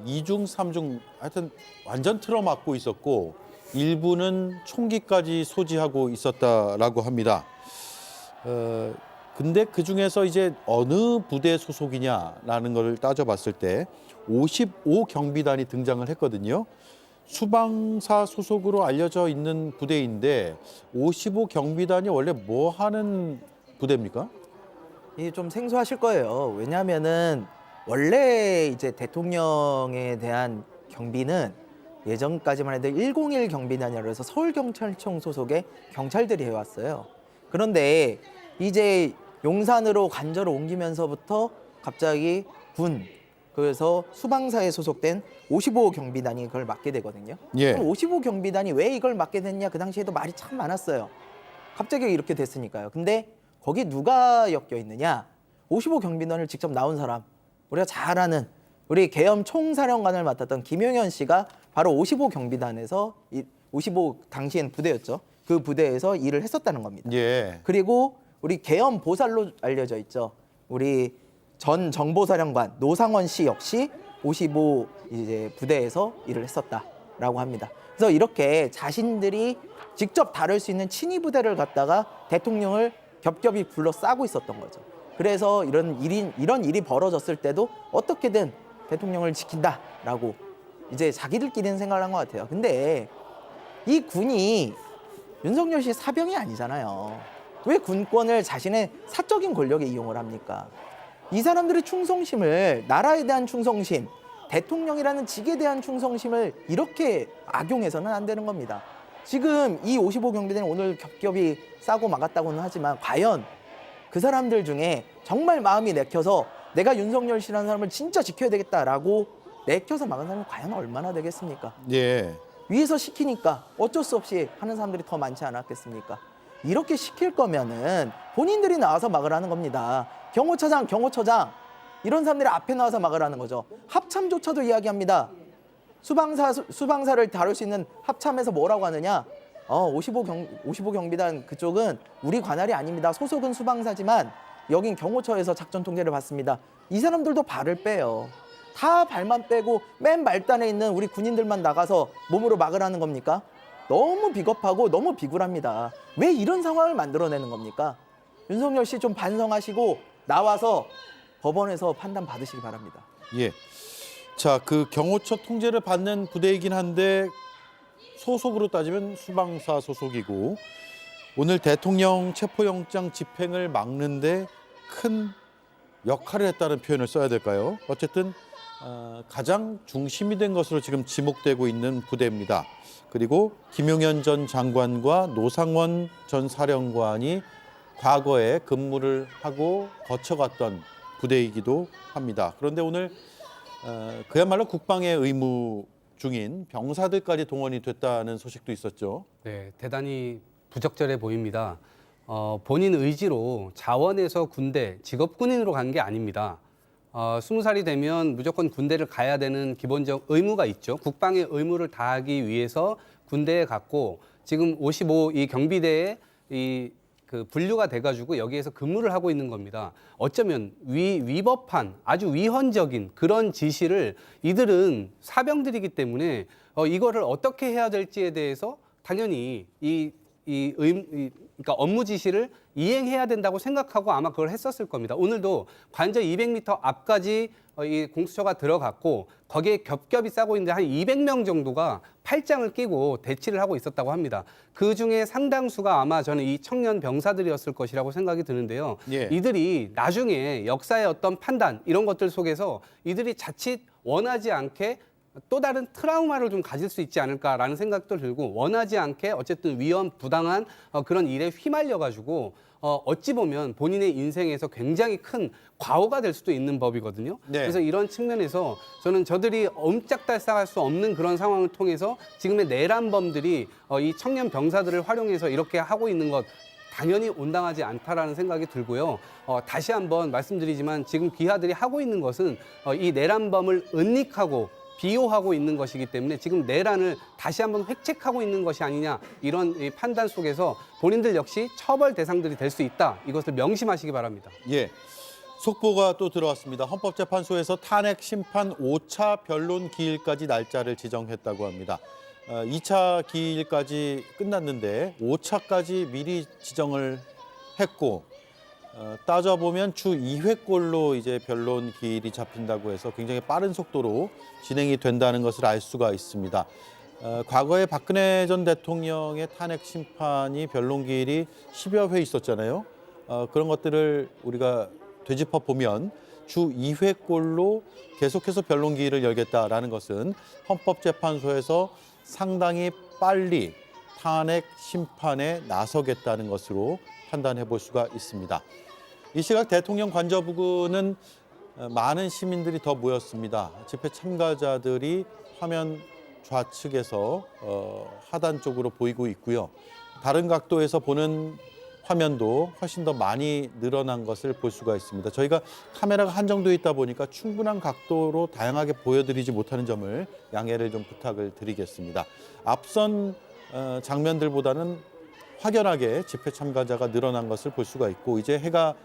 2중, 3중 하여튼 완전 틀어막고 있었고, 일부는 총기까지 소지하고 있었다라고 합니다. 근데 그 중에서 이제 어느 부대 소속이냐라는 걸 따져봤을 때 55 경비단이 등장을 했거든요. 수방사 소속으로 알려져 있는 부대인데 55 경비단이 원래 뭐 하는 부대입니까? 이게 좀 생소하실 거예요. 왜냐하면은 원래 이제 대통령에 대한 경비는 예전까지만 해도 101 경비단이라고 해서 서울경찰청 소속의 경찰들이 해왔어요. 그런데 이제 용산으로 관저로 옮기면서부터 갑자기 군, 그래서 수방사에 소속된 55 경비단이 그걸 맡게 되거든요. 예. 그럼 55 경비단이 왜 이걸 맡게 됐냐, 그 당시에도 말이 참 많았어요. 갑자기 이렇게 됐으니까요. 근데 거기 누가 엮여 있느냐? 55 경비단을 직접 나온 사람, 우리가 잘 아는 우리 계엄 총사령관을 맡았던 김용현 씨가 바로 55 경비단에서 55 당시엔 부대였죠. 그 부대에서 일을 했었다는 겁니다. 예. 그리고 우리 계엄 보살로 알려져 있죠. 우리 전 정보사령관 노상원 씨 역시 55 이제 부대에서 일을 했었다라고 합니다. 그래서 이렇게 자신들이 직접 다룰 수 있는 친위 부대를 갖다가 대통령을 겹겹이 둘러싸고 있었던 거죠. 그래서 이런 일이 벌어졌을 때도 어떻게든 대통령을 지킨다라고 이제 자기들끼리는 생각을 한 것 같아요. 근데 이 군이 윤석열 씨의 사병이 아니잖아요. 왜 군권을 자신의 사적인 권력에 이용을 합니까? 이 사람들의 충성심을, 나라에 대한 충성심, 대통령이라는 직에 대한 충성심을 이렇게 악용해서는 안 되는 겁니다. 지금 이 55 경비대는 오늘 겹겹이 싸고 막았다고는 하지만 과연 그 사람들 중에 정말 마음이 내켜서 내가 윤석열 씨라는 사람을 진짜 지켜야 되겠다라고 내켜서 막은 사람이 과연 얼마나 되겠습니까? 예. 위에서 시키니까 어쩔 수 없이 하는 사람들이 더 많지 않았겠습니까? 이렇게 시킬 거면은 본인들이 나와서 막으라는 겁니다. 경호처장 이런 사람들이 앞에 나와서 막으라는 거죠. 합참조차도 이야기합니다. 수방사를 다룰 수 있는 합참에서 뭐라고 하느냐? 55 경비단 그쪽은 우리 관할이 아닙니다. 소속은 수방사지만 여긴 경호처에서 작전 통제를 받습니다. 이 사람들도 발을 빼요. 다 발만 빼고 맨 말단에 있는 우리 군인들만 나가서 몸으로 막으라는 겁니까? 너무 비겁하고 너무 비굴합니다. 왜 이런 상황을 만들어내는 겁니까? 윤석열 씨 좀 반성하시고 나와서 법원에서 판단 받으시기 바랍니다. 예. 자, 그 경호처 통제를 받는 부대이긴 한데 소속으로 따지면 수방사 소속이고 오늘 대통령 체포영장 집행을 막는데 큰 역할을 했다는 표현을 써야 될까요? 어쨌든 가장 중심이 된 것으로 지금 지목되고 있는 부대입니다. 그리고 김용현 전 장관과 노상원 전 사령관이 과거에 근무를 하고 거쳐갔던 부대이기도 합니다. 그런데 오늘 그야말로 국방의 의무 중인 병사들까지 동원이 됐다는 소식도 있었죠. 네, 대단히 부적절해 보입니다. 본인 의지로 자원에서 군대, 직업군인으로 간 게 아닙니다. 20살이 되면 무조건 군대를 가야 되는 기본적 의무가 있죠. 국방의 의무를 다하기 위해서 군대에 갔고 지금 55 이 경비대에 그 분류가 돼가지고 여기에서 근무를 하고 있는 겁니다. 어쩌면 위법한 아주 위헌적인 그런 지시를 이들은 사병들이기 때문에 이거를 어떻게 해야 될지에 대해서 당연히 그러니까 업무 지시를 이행해야 된다고 생각하고 아마 그걸 했었을 겁니다. 오늘도 관저 200m 앞까지 이 공수처가 들어갔고 거기에 겹겹이 싸고 있는데 한 200명 정도가 팔짱을 끼고 대치를 하고 있었다고 합니다. 그중에 상당수가 아마 저는 이 청년 병사들이었을 것이라고 생각이 드는데요. 예. 이들이 나중에 역사의 어떤 판단 이런 것들 속에서 이들이 자칫 원하지 않게 또 다른 트라우마를 좀 가질 수 있지 않을까라는 생각도 들고 원하지 않게 어쨌든 위험 부당한 그런 일에 휘말려가지고 어찌 보면 본인의 인생에서 굉장히 큰 과오가 될 수도 있는 법이거든요. 네. 그래서 이런 측면에서 저는 저들이 옴짝달싹할 수 없는 그런 상황을 통해서 지금의 내란범들이 이 청년 병사들을 활용해서 이렇게 하고 있는 것 당연히 온당하지 않다라는 생각이 들고요. 다시 한번 말씀드리지만 지금 귀하들이 하고 있는 것은 이 내란범을 은닉하고 비호하고 있는 것이기 때문에 지금 내란을 다시 한번 획책하고 있는 것이 아니냐 이런 이 판단 속에서 본인들 역시 처벌 대상들이 될 수 있다. 이것을 명심하시기 바랍니다. 예. 속보가 또 들어왔습니다. 헌법재판소에서 탄핵 심판 5차 변론 기일까지 날짜를 지정했다고 합니다. 2차 기일까지 끝났는데 5차까지 미리 지정을 했고 따져보면 주 2회꼴로 이제 변론 기일이 잡힌다고 해서 굉장히 빠른 속도로 진행이 된다는 것을 알 수가 있습니다. 과거에 박근혜 전 대통령의 탄핵 심판이 변론 기일이 10여 회 있었잖아요. 그런 것들을 우리가 되짚어 보면 주 2회꼴로 계속해서 변론 기일을 열겠다라는 것은 헌법재판소에서 상당히 빨리 탄핵 심판에 나서겠다는 것으로 판단해 볼 수가 있습니다. 이 시각 대통령 관저 부근은 많은 시민들이 더 모였습니다. 집회 참가자들이 화면 좌측에서 하단 쪽으로 보이고 있고요. 다른 각도에서 보는 화면도 훨씬 더 많이 늘어난 것을 볼 수가 있습니다. 저희가 카메라가 한정되어 있다 보니까 충분한 각도로 다양하게 보여드리지 못하는 점을 양해를 좀 부탁을 드리겠습니다. 앞선 장면들보다는 확연하게 집회 참가자가 늘어난 것을 볼 수가 있고 이제 해가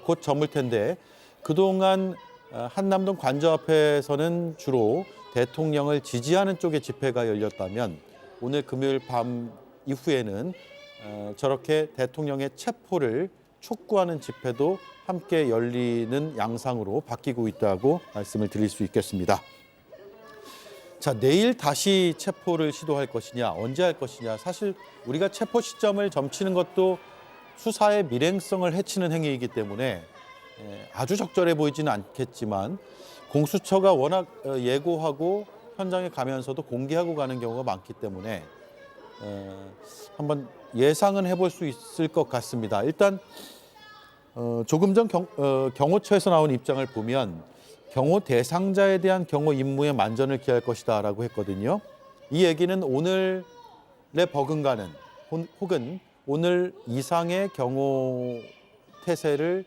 곧 저물 텐데 그동안 한남동 관저 앞에서는 주로 대통령을 지지하는 쪽의 집회가 열렸다면 오늘 금요일 밤 이후에는 저렇게 대통령의 체포를 촉구하는 집회도 함께 열리는 양상으로 바뀌고 있다고 말씀을 드릴 수 있겠습니다. 자, 내일 다시 체포를 시도할 것이냐, 언제 할 것이냐. 사실 우리가 체포 시점을 점치는 것도 수사의 밀행성을 해치는 행위이기 때문에 아주 적절해 보이지는 않겠지만 공수처가 워낙 예고하고 현장에 가면서도 공개하고 가는 경우가 많기 때문에 한번 예상은 해볼 수 있을 것 같습니다. 일단 조금 전 경호처에서 나온 입장을 보면 경호 대상자에 대한 경호 임무에 만전을 기할 것이다라고 했거든요. 이 얘기는 오늘의 버금가는 혹은 오늘 이상의 경호 태세를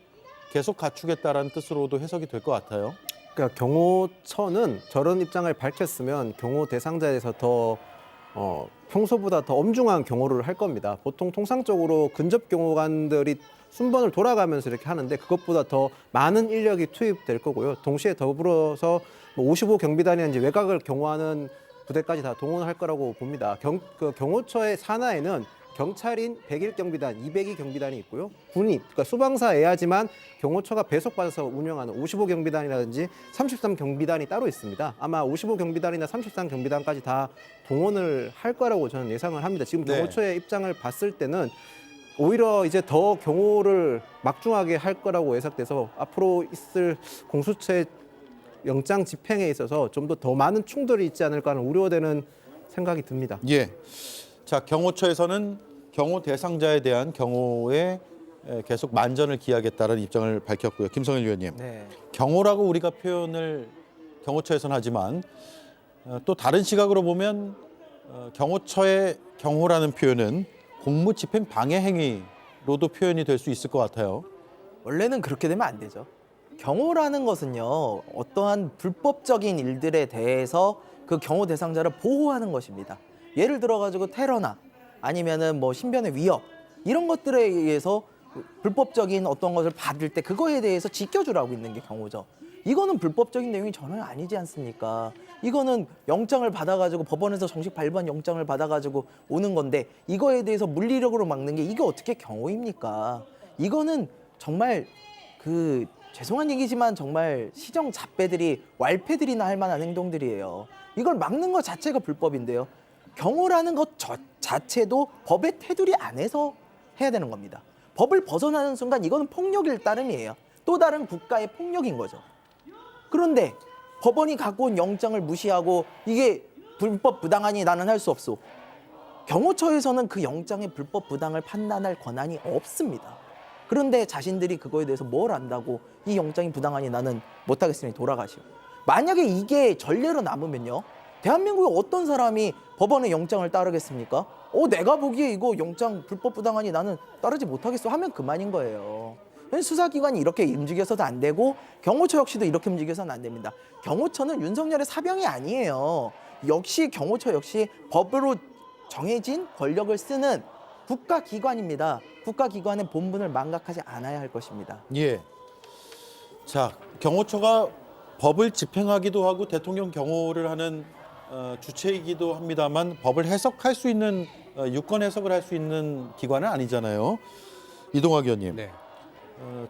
계속 갖추겠다라는 뜻으로도 해석이 될 것 같아요. 그러니까 경호처는 저런 입장을 밝혔으면 경호 대상자에 대해서 더 평소보다 더 엄중한 경호를 할 겁니다. 보통 통상적으로 근접 경호관들이 순번을 돌아가면서 이렇게 하는데 그것보다 더 많은 인력이 투입될 거고요. 동시에 더불어서 55 경비단이나 이제 외곽을 경호하는 부대까지 다 동원할 거라고 봅니다. 경호처의 산하에는 경찰인 101 경비단, 202 경비단이 있고요. 군이, 그러니까 수방사에야지만 경호처가 배속받아서 운영하는 55 경비단이라든지 33 경비단이 따로 있습니다. 아마 55 경비단이나 33 경비단까지 다 동원을 할 거라고 저는 예상을 합니다. 지금 네. 경호처의 입장을 봤을 때는 오히려 이제 더 경호를 막중하게 할 거라고 예상돼서 앞으로 있을 공수처의 영장 집행에 있어서 좀 더 많은 충돌이 있지 않을까 하는 우려되는 생각이 듭니다. 예. 자, 경호처에서는 경호 대상자에 대한 경호에 계속 만전을 기하겠다는 입장을 밝혔고요. 김성일 위원님. 네. 경호라고 우리가 표현을 경호처에서는 하지만 또 다른 시각으로 보면 경호처의 경호라는 표현은 공무집행 방해 행위로도 표현이 될 수 있을 것 같아요. 원래는 그렇게 되면 안 되죠. 경호라는 것은요, 어떠한 불법적인 일들에 대해서 그 경호 대상자를 보호하는 것입니다. 예를 들어가지고 테러나 아니면은 뭐 신변의 위협 이런 것들에 의해서 불법적인 어떤 것을 받을 때 그거에 대해서 지켜주라고 있는 게 경호죠. 이거는 불법적인 내용이 전혀 아니지 않습니까? 이거는 영장을 받아가지고 법원에서 정식 발부한 영장을 받아가지고 오는 건데 이거에 대해서 물리력으로 막는 게 이게 어떻게 경호입니까? 이거는 정말 죄송한 얘기지만 정말 시정 잡배들이 왈패들이나 할 만한 행동들이에요. 이걸 막는 것 자체가 불법인데요. 경호라는 것 자체도 법의 테두리 안에서 해야 되는 겁니다. 법을 벗어나는 순간 이거는 폭력일 따름이에요. 또 다른 국가의 폭력인 거죠. 그런데 법원이 갖고 온 영장을 무시하고 이게 불법 부당하니 나는 할 수 없소. 경호처에서는 그 영장의 불법 부당을 판단할 권한이 없습니다. 그런데 자신들이 그거에 대해서 뭘 안다고 이 영장이 부당하니 나는 못하겠으니 돌아가시오. 만약에 이게 전례로 남으면요. 대한민국에 어떤 사람이 법원의 영장을 따르겠습니까? 내가 보기에 이거 영장 불법 부당하니 나는 따르지 못하겠어 하면 그만인 거예요. 수사기관이 이렇게 움직여서도 안 되고 경호처 역시도 이렇게 움직여서는 안 됩니다. 경호처는 윤석열의 사병이 아니에요. 역시 경호처 역시 법으로 정해진 권력을 쓰는 국가기관입니다. 국가기관의 본분을 망각하지 않아야 할 것입니다. 예. 자, 경호처가 법을 집행하기도 하고 대통령 경호를 하는 주체이기도 합니다만 법을 해석할 수 있는 유권 해석을 할 수 있는 기관은 아니잖아요. 이동학 의원님. 네.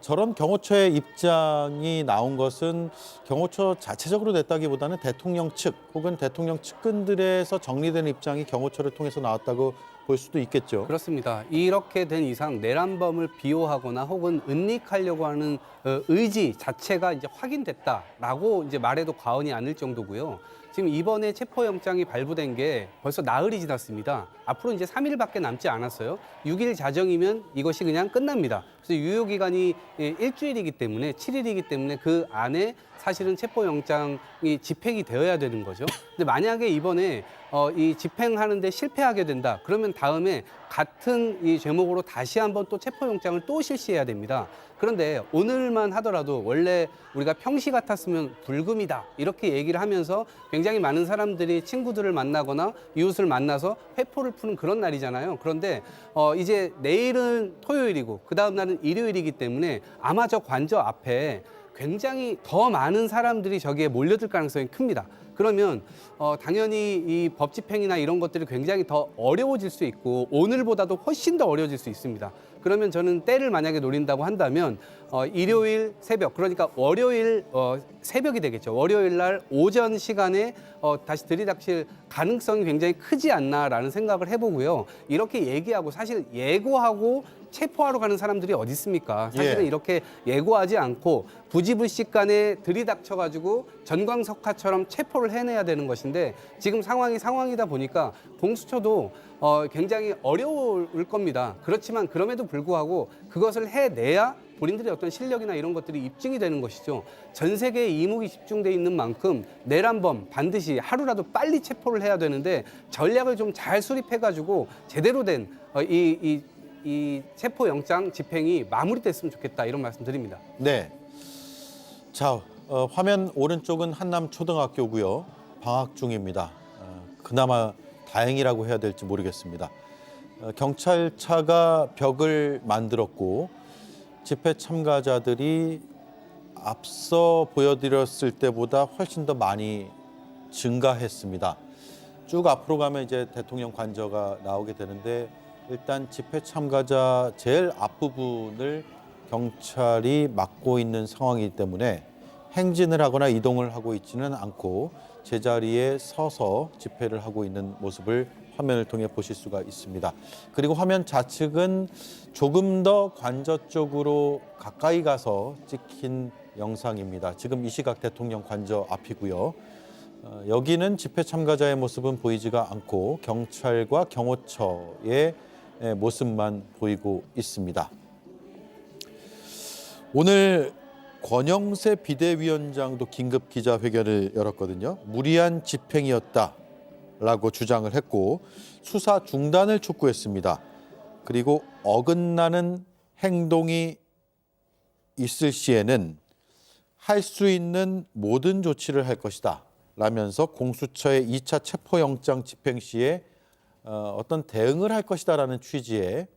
저런 경호처의 입장이 나온 것은 경호처 자체적으로 냈다기보다는 대통령 측 혹은 대통령 측근들에서 정리된 입장이 경호처를 통해서 나왔다고 볼 수도 있겠죠. 그렇습니다. 이렇게 된 이상 내란범을 비호하거나 혹은 은닉하려고 하는 의지 자체가 이제 확인됐다라고 이제 말해도 과언이 아닐 정도고요. 지금 이번에 체포영장이 발부된 게 벌써 나흘이 지났습니다. 앞으로 이제 3일밖에 남지 않았어요. 6일 자정이면 이것이 그냥 끝납니다. 그래서 유효기간이 일주일이기 때문에 7일이기 때문에 그 안에 사실은 체포영장이 집행이 되어야 되는 거죠. 근데 만약에 이번에 이 집행하는데 실패하게 된다. 그러면 다음에 같은 이 제목으로 다시 한번 또 체포영장을 또 실시해야 됩니다. 그런데 오늘만 하더라도 원래 우리가 평시 같았으면 불금이다 이렇게 얘기를 하면서 굉장히 많은 사람들이 친구들을 만나거나 이웃을 만나서 회포를 푸는 그런 날이잖아요. 그런데 이제 내일은 토요일이고 그 다음 날은 일요일이기 때문에 아마 저 관저 앞에 굉장히 더 많은 사람들이 저기에 몰려들 가능성이 큽니다. 그러면 당연히 이 법 집행이나 이런 것들이 굉장히 더 어려워질 수 있고 오늘보다도 훨씬 더 어려워질 수 있습니다. 그러면 저는 때를 만약에 노린다고 한다면 일요일 새벽, 그러니까 월요일 새벽이 되겠죠. 월요일 날 오전 시간에 다시 들이닥칠 가능성이 굉장히 크지 않나라는 생각을 해보고요. 이렇게 얘기하고 사실 예고하고 체포하러 가는 사람들이 어디 있습니까? 사실은 예. 이렇게 예고하지 않고 부지불식간에 들이닥쳐가지고 전광석화처럼 체포를 해내야 되는 것인데 지금 상황이다 보니까 공수처도 굉장히 어려울 겁니다. 그렇지만 그럼에도 불구하고 그것을 해내야 본인들의 어떤 실력이나 이런 것들이 입증이 되는 것이죠. 전 세계에 이목이 집중돼 있는 만큼 내란범 반드시 하루라도 빨리 체포를 해야 되는데 전략을 좀 잘 수립해가지고 제대로 된 이 이 체포영장 집행이 마무리됐으면 좋겠다 이런 말씀드립니다. 네. 자, 화면 오른쪽은 한남초등학교고요. 방학 중입니다. 그나마 다행이라고 해야 될지 모르겠습니다. 경찰차가 벽을 만들었고 집회 참가자들이 앞서 보여드렸을 때보다 훨씬 더 많이 증가했습니다. 쭉 앞으로 가면 이제 대통령 관저가 나오게 되는데 일단 집회 참가자 제일 앞부분을 경찰이 막고 있는 상황이기 때문에 행진을 하거나 이동을 하고 있지는 않고 제자리에 서서 집회를 하고 있는 모습을 화면을 통해 보실 수가 있습니다. 그리고 화면 좌측은 조금 더 관저 쪽으로 가까이 가서 찍힌 영상입니다. 지금 이 시각 대통령 관저 앞이고요. 여기는 집회 참가자의 모습은 보이지가 않고 경찰과 경호처의 모습만 보이고 있습니다. 오늘 권영세 비대위원장도 긴급 기자회견을 열었거든요. 무리한 집행이었다라고 주장을 했고 수사 중단을 촉구했습니다. 그리고 어긋나는 행동이 있을 시에는 할 수 있는 모든 조치를 할 것이다 라면서 공수처의 2차 체포영장 집행 시에 어떤 대응을 할 것이다라는 취지의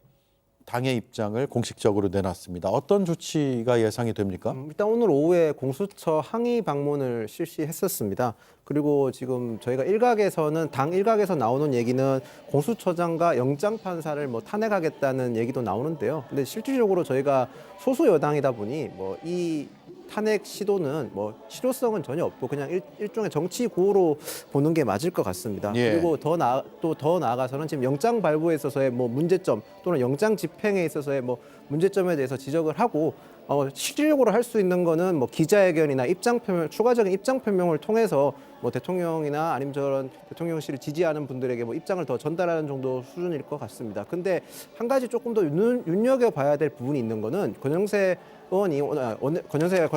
당의 입장을 공식적으로 내놨습니다. 어떤 조치가 예상이 됩니까? 일단 오늘 오후에 공수처 항의 방문을 실시했었습니다. 그리고 지금 저희가 일각에서는 당 일각에서 나오는 얘기는 공수처장과 영장 판사를 뭐 탄핵하겠다는 얘기도 나오는데요. 근데 실질적으로 저희가 소수 여당이다 보니 뭐 이 탄핵 시도는 뭐 실효성은 전혀 없고 그냥 일종의 정치 구호로 보는 게 맞을 것 같습니다. 예. 그리고 더 나아가서는 지금 영장 발부에 있어서의 뭐 문제점 또는 영장 집행에 있어서의 뭐 문제점에 대해서 지적을 하고 실질적으로 할 수 있는 거는 뭐 기자회견이나 입장 표명, 추가적인 입장 표명을 통해서 뭐 대통령이나 아니면 저런 대통령실을 지지하는 분들에게 뭐 입장을 더 전달하는 정도 수준일 것 같습니다. 근데 한 가지 조금 더 눈여겨봐야 될 부분이 있는 거는 권영세 의원이 권영세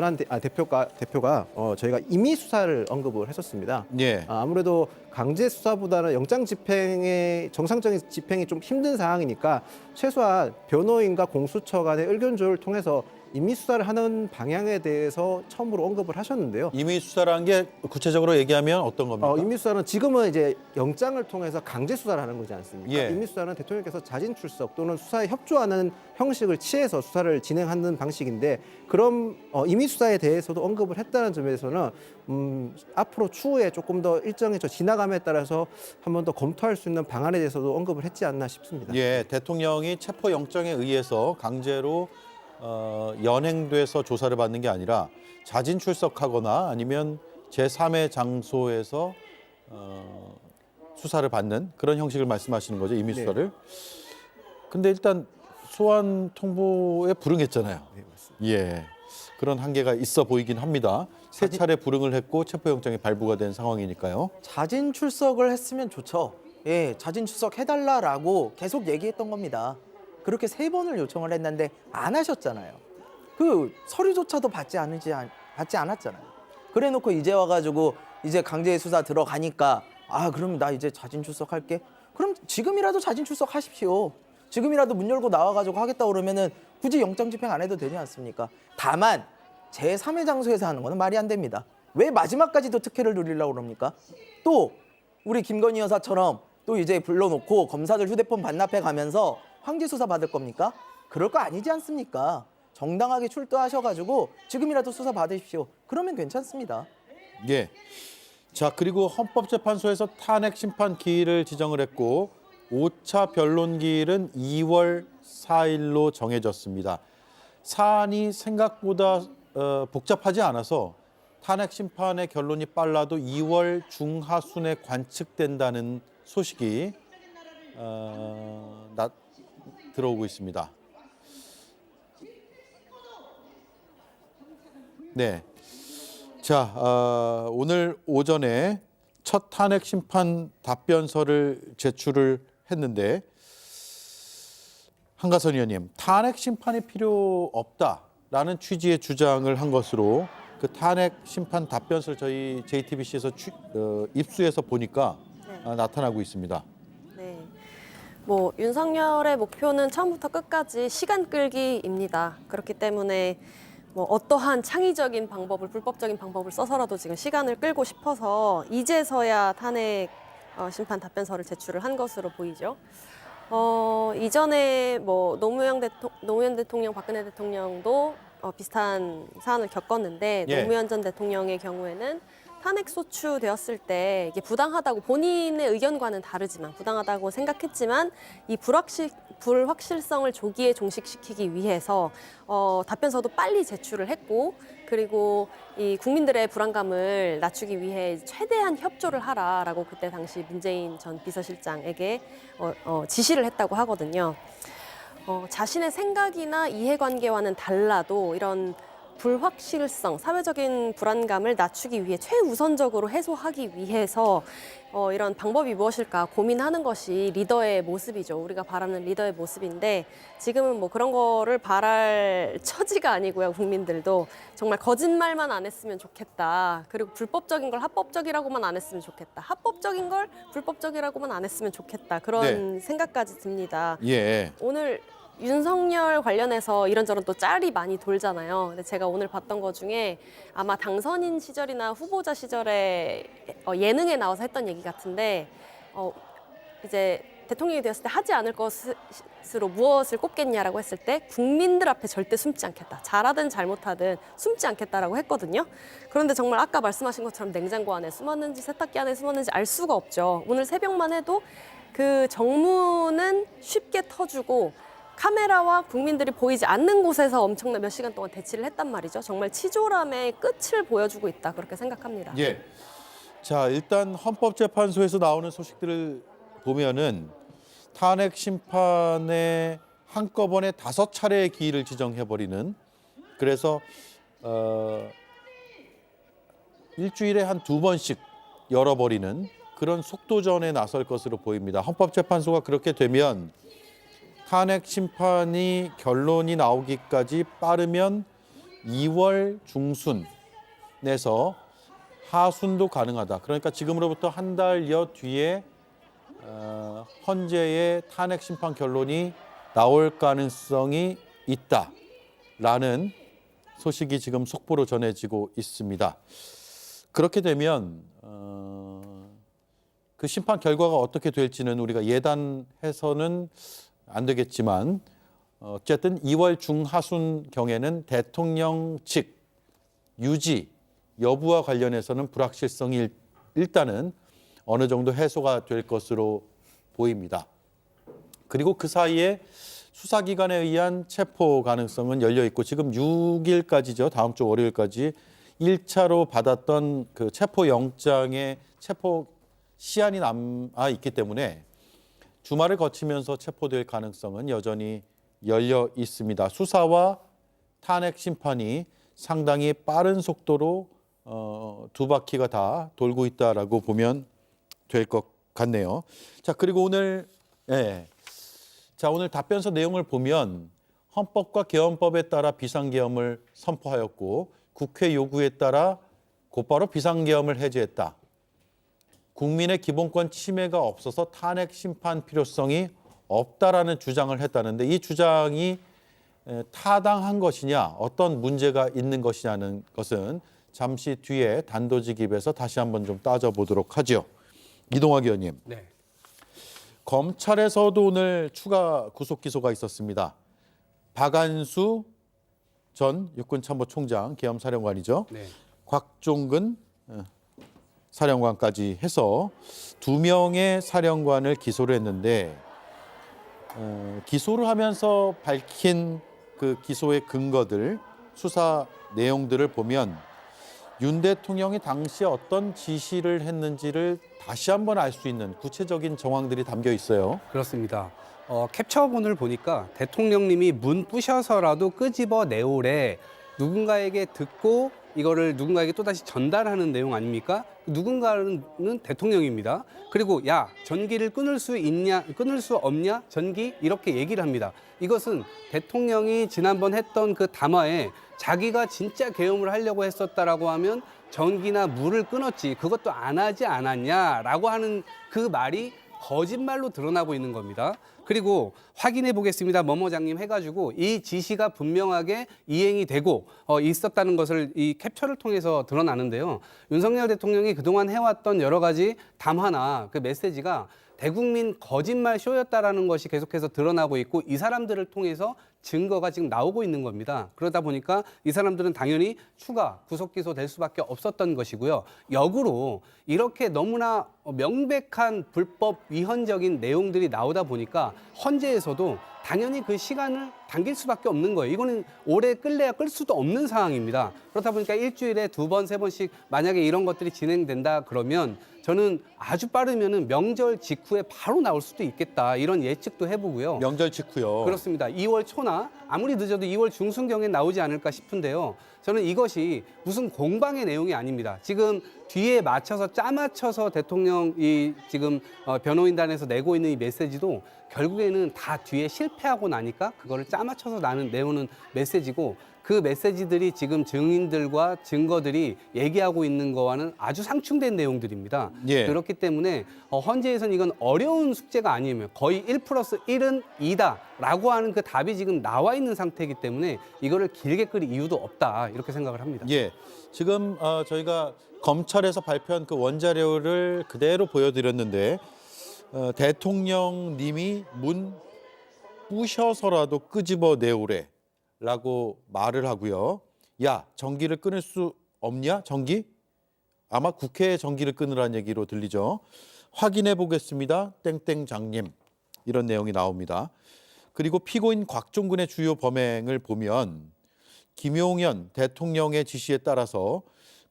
대표가 저희가 임의 수사를 언급을 했었습니다. 예. 아무래도 강제 수사보다는 영장 집행의 정상적인 집행이 좀 힘든 상황이니까 최소한 변호인과 공수처 간의 의견 조율을 통해서 임의 수사를 하는 방향에 대해서 처음으로 언급을 하셨는데요. 임의 수사라는 게 구체적으로 얘기하면 어떤 겁니까? 임의 수사는 지금은 이제 영장을 통해서 강제 수사를 하는 거지 않습니까? 예. 임의 수사는 대통령께서 자진 출석 또는 수사에 협조하는 형식을 취해서 수사를 진행하는 방식인데 그런 임의 수사에 대해서도 언급을 했다는 점에서는 앞으로 추후에 조금 더 일정이 지나감에 따라서 한 번 더 검토할 수 있는 방안에 대해서도 언급을 했지 않나 싶습니다. 예, 대통령이 체포 영장에 의해서 강제로 연행돼서 조사를 받는 게 아니라 자진 출석하거나 아니면 제3의 장소에서 수사를 받는 그런 형식을 말씀하시는 거죠, 임의 수사를. 네. 근데 일단 소환 통보에 불응했잖아요. 네, 맞습니다. 예, 그런 한계가 있어 보이긴 합니다. 세 차례 불응을 했고 체포영장이 발부가 된 상황이니까요. 자진 출석을 했으면 좋죠. 예, 자진 출석 해달라라고 계속 얘기했던 겁니다. 그렇게 3번을 요청을 했는데 안 하셨잖아요. 그 서류조차도 받지 않았잖아요. 그래놓고 이제 와가지고 이제 강제 수사 들어가니까 그럼 나 이제 자진 출석할게. 그럼 지금이라도 자진 출석하십시오. 지금이라도 문 열고 나와가지고 하겠다 그러면은 굳이 영장 집행 안 해도 되지 않습니까? 다만 제3의 장소에서 하는 거는 말이 안 됩니다. 왜 마지막까지도 특혜를 누리려고 그럽니까? 또 우리 김건희 여사처럼 또 이제 불러놓고 검사들 휴대폰 반납해 가면서 황제 수사 받을 겁니까? 그럴 거 아니지 않습니까? 정당하게 출두하셔가지고 지금이라도 수사 받으십시오. 그러면 괜찮습니다. 예. 자, 그리고 헌법재판소에서 탄핵 심판 기일을 지정을 했고 5차 변론 기일은 2월 4일로 정해졌습니다. 사안이 생각보다 복잡하지 않아서 탄핵 심판의 결론이 빨라도 2월 중하순에 관측된다는 소식이 들어오고 있습니다. 네. 자, 오늘 오전에 첫 탄핵 심판 답변서를 제출을 했는데 한가선 의원님, 탄핵 심판이 필요 없다라는 취지의 주장을 한 것으로 그 탄핵 심판 답변서를 저희 JTBC에서 입수해서 보니까 나타나고 있습니다. 네. 뭐 윤석열의 목표는 처음부터 끝까지 시간 끌기입니다. 그렇기 때문에 뭐 어떠한 창의적인 방법을, 불법적인 방법을 써서라도 지금 시간을 끌고 싶어서 이제서야 탄핵 심판 답변서를 제출을 한 것으로 보이죠. 이전에 뭐 노무현 대통령, 박근혜 대통령도 비슷한 사안을 겪었는데 예. 노무현 전 대통령의 경우에는 탄핵 소추되었을 때 이게 부당하다고 본인의 의견과는 다르지만 부당하다고 생각했지만 이 불확실성을 조기에 종식시키기 위해서 답변서도 빨리 제출을 했고 그리고 이 국민들의 불안감을 낮추기 위해 최대한 협조를 하라라고 그때 당시 문재인 전 비서실장에게 지시를 했다고 하거든요. 자신의 생각이나 이해관계와는 달라도 이런 불확실성, 사회적인 불안감을 낮추기 위해 최우선적으로 해소하기 위해서 이런 방법이 무엇일까 고민하는 것이 리더의 모습이죠. 우리가 바라는 리더의 모습인데 지금은 뭐 그런 거를 바랄 처지가 아니고요. 국민들도 정말 거짓말만 안 했으면 좋겠다. 그리고 불법적인 걸 합법적이라고만 안 했으면 좋겠다. 합법적인 걸 불법적이라고만 안 했으면 좋겠다. 그런 생각까지 듭니다. 예. 오늘 윤석열 관련해서 이런저런 또 짤이 많이 돌잖아요. 근데 제가 오늘 봤던 것 중에 아마 당선인 시절이나 후보자 시절에 예능에 나와서 했던 얘기 같은데 이제 대통령이 되었을 때 하지 않을 것으로 무엇을 꼽겠냐라고 했을 때 국민들 앞에 절대 숨지 않겠다. 잘하든 잘못하든 숨지 않겠다라고 했거든요. 그런데 정말 아까 말씀하신 것처럼 냉장고 안에 숨었는지 세탁기 안에 숨었는지 알 수가 없죠. 오늘 새벽만 해도 그 정문은 쉽게 터주고 카메라와 국민들이 보이지 않는 곳에서 엄청난 몇 시간 동안 대치를 했단 말이죠. 정말 치졸함의 끝을 보여주고 있다. 그렇게 생각합니다. 예. 자, 일단 헌법재판소에서 나오는 소식들을 보면은 탄핵 심판에 한꺼번에 5차례의 기일을 지정해버리는, 그래서 일주일에 한 2번씩 열어버리는 그런 속도전에 나설 것으로 보입니다. 헌법재판소가 그렇게 되면 탄핵 심판이 결론이 나오기까지 빠르면 2월 중순에서 하순도 가능하다. 그러니까 지금으로부터 한 달여 뒤에 헌재의 탄핵 심판 결론이 나올 가능성이 있다라는 소식이 지금 속보로 전해지고 있습니다. 그렇게 되면 그 심판 결과가 어떻게 될지는 우리가 예단해서는 안 되겠지만 어쨌든 2월 중하순 경에는 대통령 측 유지 여부와 관련해서는 불확실성이 일단은 어느 정도 해소가 될 것으로 보입니다. 그리고 그 사이에 수사기관에 의한 체포 가능성은 열려 있고 지금 6일까지죠. 다음 주 월요일까지 1차로 받았던 그 체포 영장의 체포 시한이 남아 있기 때문에 주말을 거치면서 체포될 가능성은 여전히 열려 있습니다. 수사와 탄핵 심판이 상당히 빠른 속도로 두 바퀴가 다 돌고 있다라고 보면 될 것 같네요. 자, 그리고 오늘 오늘 답변서 내용을 보면 헌법과 개헌법에 따라 비상계엄을 선포하였고 국회 요구에 따라 곧바로 비상계엄을 해제했다. 국민의 기본권 침해가 없어서 탄핵 심판 필요성이 없다라는 주장을 했다는데 이 주장이 타당한 것이냐, 어떤 문제가 있는 것이냐는 것은 잠시 뒤에 단도직입에서 다시 한번 좀 따져보도록 하죠. 이동학 의원님. 네. 검찰에서도 오늘 추가 구속 기소가 있었습니다. 박안수 전 육군참모총장 계엄사령관이죠. 네. 곽종근 사령관까지 해서 2명의 사령관을 기소를 했는데 기소를 하면서 밝힌 그 기소의 근거들, 수사 내용들을 보면 윤 대통령이 당시에 어떤 지시를 했는지를 다시 한번 알 수 있는 구체적인 정황들이 담겨 있어요. 그렇습니다. 캡처본을 보니까 대통령님이 문 부셔서라도 끄집어 내오래 누군가에게 듣고 이거를 누군가에게 또다시 전달하는 내용 아닙니까? 누군가는 대통령입니다. 그리고 야, 전기를 끊을 수 있냐, 끊을 수 없냐, 전기 이렇게 얘기를 합니다. 이것은 대통령이 지난번 했던 그 담화에 자기가 진짜 계엄을 하려고 했었다라고 하면 전기나 물을 끊었지 그것도 안 하지 않았냐라고 하는 그 말이 거짓말로 드러나고 있는 겁니다. 그리고 확인해 보겠습니다. 뭐뭐장님 해가지고 이 지시가 분명하게 이행이 되고 있었다는 것을 이 캡처를 통해서 드러나는데요. 윤석열 대통령이 그동안 해왔던 여러 가지 담화나 그 메시지가 대국민 거짓말 쇼였다라는 것이 계속해서 드러나고 있고 이 사람들을 통해서 증거가 지금 나오고 있는 겁니다. 그러다 보니까 이 사람들은 당연히 추가 구속 기소될 수밖에 없었던 것이고요. 역으로 이렇게 너무나 명백한 불법 위헌적인 내용들이 나오다 보니까 헌재에서도 당연히 그 시간을 당길 수밖에 없는 거예요. 이거는 오래 끌래야 끌 수도 없는 상황입니다. 그렇다 보니까 일주일에 2번, 3번씩 만약에 이런 것들이 진행된다 그러면 저는 아주 빠르면은 명절 직후에 바로 나올 수도 있겠다 이런 예측도 해보고요. 명절 직후요. 그렇습니다. 2월 초나 아무리 늦어도 2월 중순경에 나오지 않을까 싶은데요. 저는 이것이 무슨 공방의 내용이 아닙니다. 지금 뒤에 맞춰서 짜맞춰서 대통령이 지금 변호인단에서 내고 있는 이 메시지도 결국에는 다 뒤에 실패하고 나니까 그거를 짜맞춰서 내오는 메시지고 그 메시지들이 지금 증인들과 증거들이 얘기하고 있는 거와는 아주 상충된 내용들입니다. 예. 그렇기 때문에 헌재에서는 이건 어려운 숙제가 아니에요. 거의 1+1은 2다라고 하는 그 답이 지금 나와 있는 상태이기 때문에 이거를 길게 끌 이유도 없다 이렇게 생각을 합니다. 예, 지금 저희가 검찰에서 발표한 그 원자료를 그대로 보여드렸는데 대통령님이 문 부셔서라도 끄집어 내오래. 라고 말을 하고요. 야, 전기를 끊을 수 없냐? 전기? 아마 국회에 전기를 끊으라는 얘기로 들리죠. 확인해 보겠습니다. 땡땡장님. 이런 내용이 나옵니다. 그리고 피고인 곽종근의 주요 범행을 보면 김용현 대통령의 지시에 따라서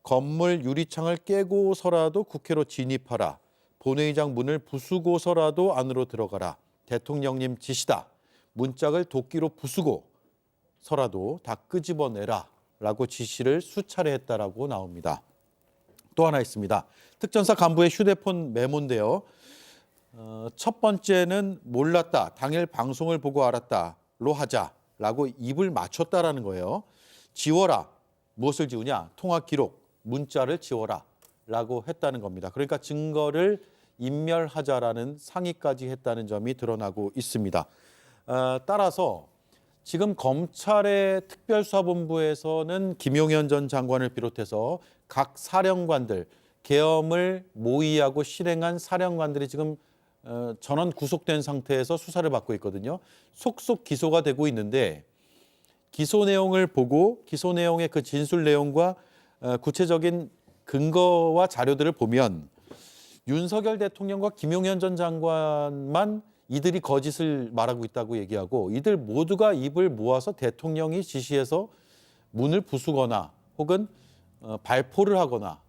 건물 유리창을 깨고서라도 국회로 진입하라. 본회의장 문을 부수고서라도 안으로 들어가라. 대통령님 지시다. 문짝을 도끼로 부수고 서라도 다 끄집어내라 라고 지시를 수차례 했다라고 나옵니다. 또 하나 있습니다. 특전사 간부의 휴대폰 메모인데요. 첫 번째는 몰랐다. 당일 방송을 보고 알았다로 하자라고 입을 맞췄다라는 거예요. 지워라. 무엇을 지우냐? 통화 기록, 문자를 지워라 라고 했다는 겁니다. 그러니까 증거를 인멸하자라는 상의까지 했다는 점이 드러나고 있습니다. 따라서 지금 검찰의 특별수사본부에서는 김용현 전 장관을 비롯해서 각 사령관들, 계엄을 모의하고 실행한 사령관들이 지금 전원 구속된 상태에서 수사를 받고 있거든요. 속속 기소가 되고 있는데 기소 내용을 보고 기소 내용의 그 진술 내용과 구체적인 근거와 자료들을 보면 윤석열 대통령과 김용현 전 장관만 이들이 거짓을 말하고 있다고 얘기하고 이들 모두가 입을 모아서 대통령이 지시해서 문을 부수거나 혹은 발포를 하거나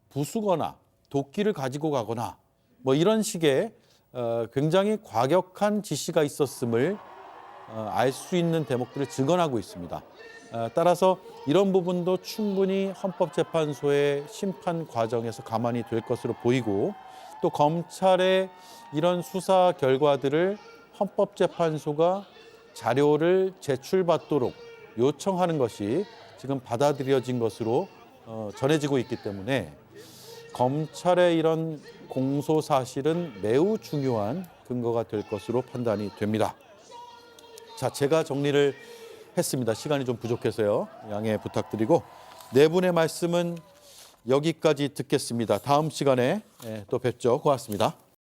부수거나 도끼를 가지고 가거나 뭐 이런 식의 굉장히 과격한 지시가 있었음을 알 수 있는 대목들을 증언하고 있습니다. 따라서 이런 부분도 충분히 헌법재판소의 심판 과정에서 감안이 될 것으로 보이고 또 검찰의 이런 수사 결과들을 헌법재판소가 자료를 제출받도록 요청하는 것이 지금 받아들여진 것으로 전해지고 있기 때문에 검찰의 이런 공소 사실은 매우 중요한 근거가 될 것으로 판단이 됩니다. 자, 제가 정리를 했습니다. 시간이 좀 부족해서요. 양해 부탁드리고 네 분의 말씀은 여기까지 듣겠습니다. 다음 시간에 또 뵙죠. 고맙습니다.